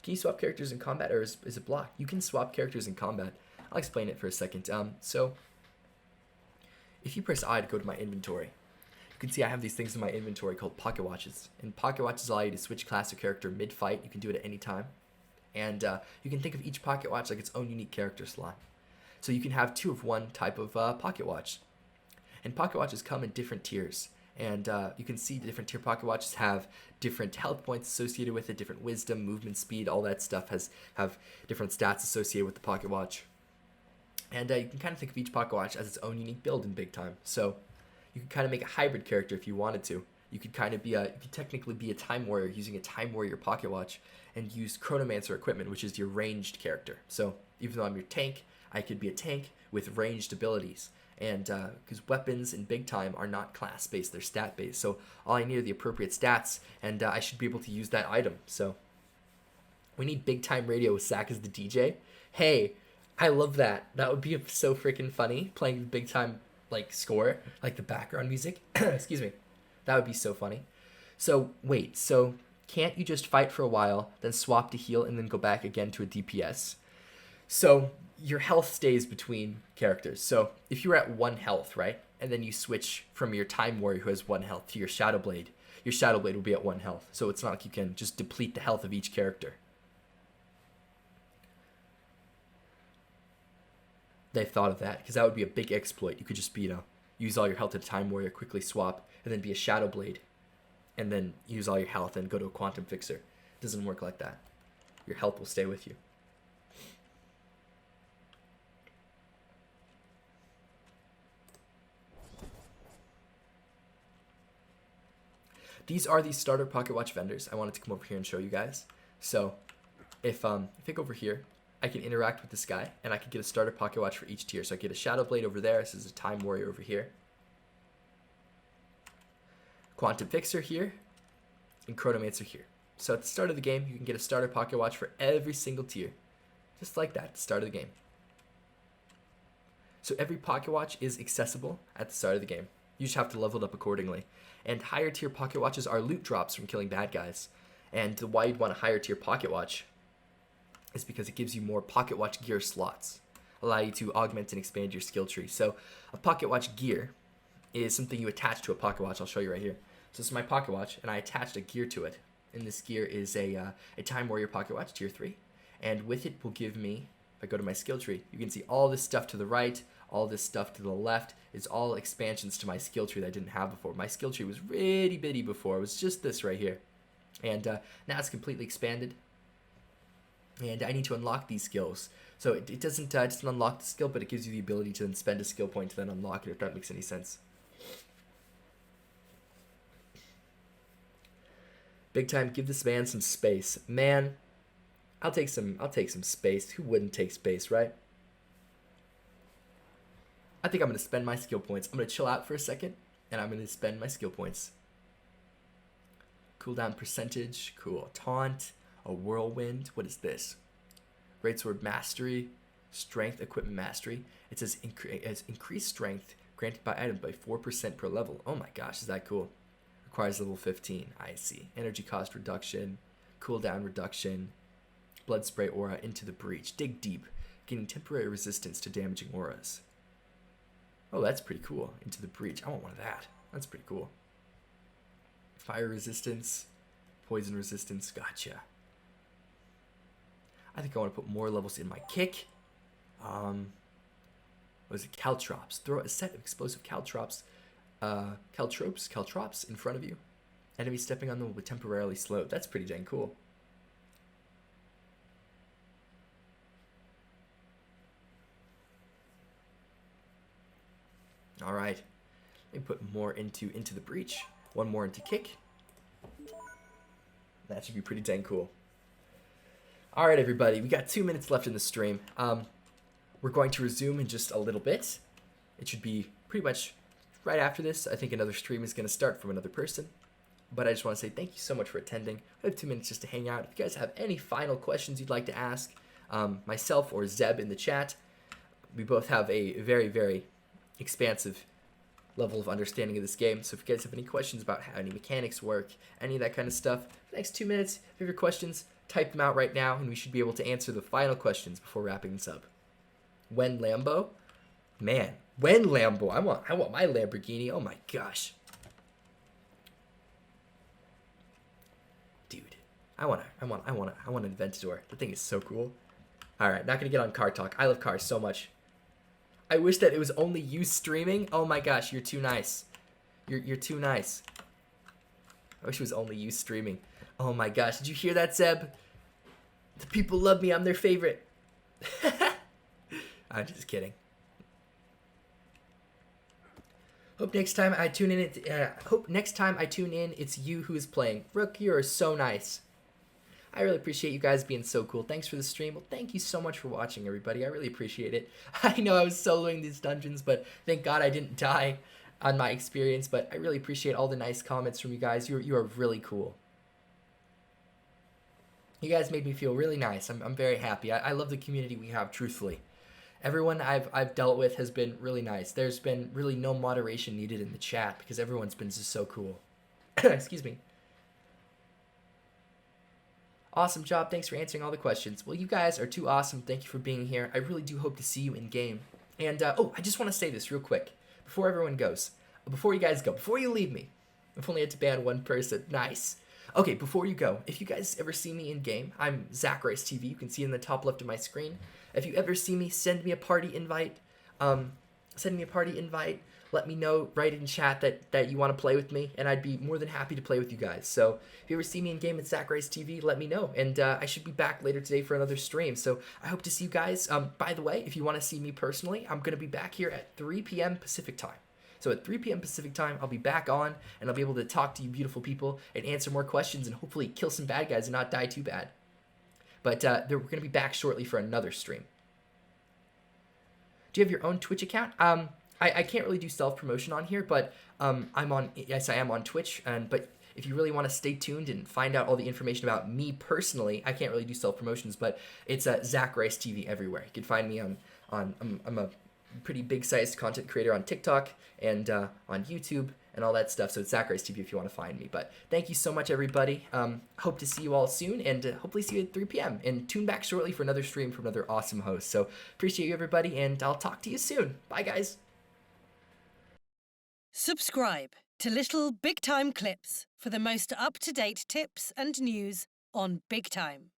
Can you swap characters in combat, or is it blocked? You can swap characters in combat. I'll explain it for a second. So, if you press I to go to my inventory, you can see I have these things in my inventory called pocket watches. And pocket watches allow you to switch class or character mid-fight. You can do it at any time. And you can think of each pocket watch like its own unique character slot. So you can have 2 of one type of pocket watch. And pocket watches come in different tiers. And you can see the different tier pocket watches have different health points associated with it, different wisdom, movement speed, all that stuff have different stats associated with the pocket watch. And you can kind of think of each pocket watch as its own unique build in Big Time. So you could kind of make a hybrid character if you wanted to. You could kind of be you could technically be a Time Warrior using a Time Warrior pocket watch and use Chronomancer equipment, which is your ranged character. So even though I'm your tank, I could be a tank with ranged abilities. And because weapons in Big Time are not class-based, they're stat-based. So all I need are the appropriate stats, and I should be able to use that item. So we need Big Time Radio with Zach as the DJ. Hey, I love that. That would be so freaking funny, playing the Big Time like score, like the background music. Excuse me. That would be so funny. So wait, so can't you just fight for a while, then swap to heal, and then go back again to a DPS? So your health stays between characters. So if you're at 1 health, right, and then you switch from your Time Warrior who has 1 health to your Shadow Blade will be at 1 health. So it's not like you can just deplete the health of each character. They've thought of that, because that would be a big exploit. You could just be, use all your health at a Time Warrior, quickly swap, and then be a Shadow Blade, and then use all your health and go to a Quantum Fixer. It doesn't work like that. Your health will stay with you. These are the starter pocket watch vendors. I wanted to come over here and show you guys. So if I go over here, I can interact with this guy, and I can get a starter pocket watch for each tier. So I get a Shadow Blade over there. This is a Time Warrior over here. Quantum Fixer here, and Chronomancer here. So at the start of the game, you can get a starter pocket watch for every single tier. Just like that, at the start of the game. So every pocket watch is accessible at the start of the game. You just have to level it up accordingly. And higher tier pocket watches are loot drops from killing bad guys. And why you'd want a higher tier pocket watch is because it gives you more pocket watch gear slots, allow you to augment and expand your skill tree. So a pocket watch gear is something you attach to a pocket watch. I'll show you right here. So this is my pocket watch, and I attached a gear to it. And this gear is a Time Warrior pocket watch, tier 3. And with it will give me, if I go to my skill tree, you can see all this stuff to the right, all this stuff to the left is all expansions to my skill tree that I didn't have before. My skill tree was itty bitty before. It was just this right here. And now it's completely expanded. and I need to unlock these skills. So it doesn't unlock the skill, but it gives you the ability to then spend a skill point to then unlock it, if that makes any sense. Big time, give this man some space. Man, I'll take some space. Who wouldn't take space, right? I think I'm gonna spend my skill points. I'm gonna chill out for a second, and I'm gonna spend my skill points. Cooldown percentage, cool. Taunt, a whirlwind. What is this? Greatsword mastery, strength, equipment mastery. It says increased strength granted by item by 4% per level. Oh my gosh, is that cool? Requires level 15. I see. Energy cost reduction, cooldown reduction, blood spray aura into the breach. Dig deep, gaining temporary resistance to damaging auras. Oh, that's pretty cool. Into the breach. I want one of that. That's pretty cool. Fire resistance, poison resistance. Gotcha. I think I want to put more levels in my kick. What is it? Caltrops. Throw a set of explosive caltrops. Caltrops in front of you. Enemies stepping on them will be temporarily slowed. That's pretty dang cool. All right. Let me put more into the breach. One more into kick. That should be pretty dang cool. All right, everybody. We got 2 minutes left in the stream. We're going to resume in just a little bit. It should be pretty much right after this. I think another stream is going to start from another person. But I just want to say thank you so much for attending. I have 2 minutes just to hang out. If you guys have any final questions you'd like to ask myself or Zeb in the chat, we both have a very, very expansive level of understanding of this game. So if you guys have any questions about how any mechanics work, any of that kind of stuff, the next 2 minutes, if you have your questions, type them out right now, and we should be able to answer the final questions before wrapping this up. When Lambo? Man, when Lambo? I want my Lamborghini. Oh my gosh. Dude, I want an Aventador. The thing is so cool. All right, not gonna get on car talk. I love cars so much. I wish that it was only you streaming. Oh my gosh, you're too nice. You're too nice. I wish it was only you streaming. Oh my gosh, did you hear that, Zeb? The people love me. I'm their favorite. I'm just kidding. Hope next time I tune in, it's you who is playing. Rook, you're so nice. I really appreciate you guys being so cool. Thanks for the stream. Well, thank you so much for watching, everybody. I really appreciate it. I know I was soloing these dungeons, but thank God I didn't die on my experience. But I really appreciate all the nice comments from you guys. You are really cool. You guys made me feel really nice. I'm very happy. I love the community we have, truthfully. Everyone I've dealt with has been really nice. There's been really no moderation needed in the chat because everyone's been just so cool. Excuse me. Awesome job. Thanks for answering all the questions. Well, you guys are too awesome. Thank you for being here. I really do hope to see you in game. And, oh, I just want to say this real quick before everyone goes. Before you guys go. Before you leave me. I've only had to ban one person. Nice. Okay, before you go, if you guys ever see me in game, I'm zacricetv. You can see it in the top left of my screen. If you ever see me, send me a party invite. Let me know right in chat that you want to play with me, and I'd be more than happy to play with you guys. So if you ever see me in game at zacricetv, let me know. And I should be back later today for another stream. So I hope to see you guys. By the way, if you want to see me personally, I'm going to be back here at 3 p.m. Pacific time. So at 3 p.m. Pacific time, I'll be back on, and I'll be able to talk to you beautiful people and answer more questions and hopefully kill some bad guys and not die too bad. But we're going to be back shortly for another stream. Do you have your own Twitch account? I can't really do self-promotion on here, but I am on Twitch. But if you really want to stay tuned and find out all the information about me personally, I can't really do self-promotions, but it's zacricetv everywhere. You can find me I'm a pretty big-sized content creator on TikTok and on YouTube and all that stuff. So it's zacricetv if you want to find me. But thank you so much, everybody. Hope to see you all soon, and hopefully see you at 3 p.m. And tune back shortly for another stream from another awesome host. So appreciate you, everybody, and I'll talk to you soon. Bye, guys. Subscribe to Little Big Time Clips for the most up-to-date tips and news on Big Time.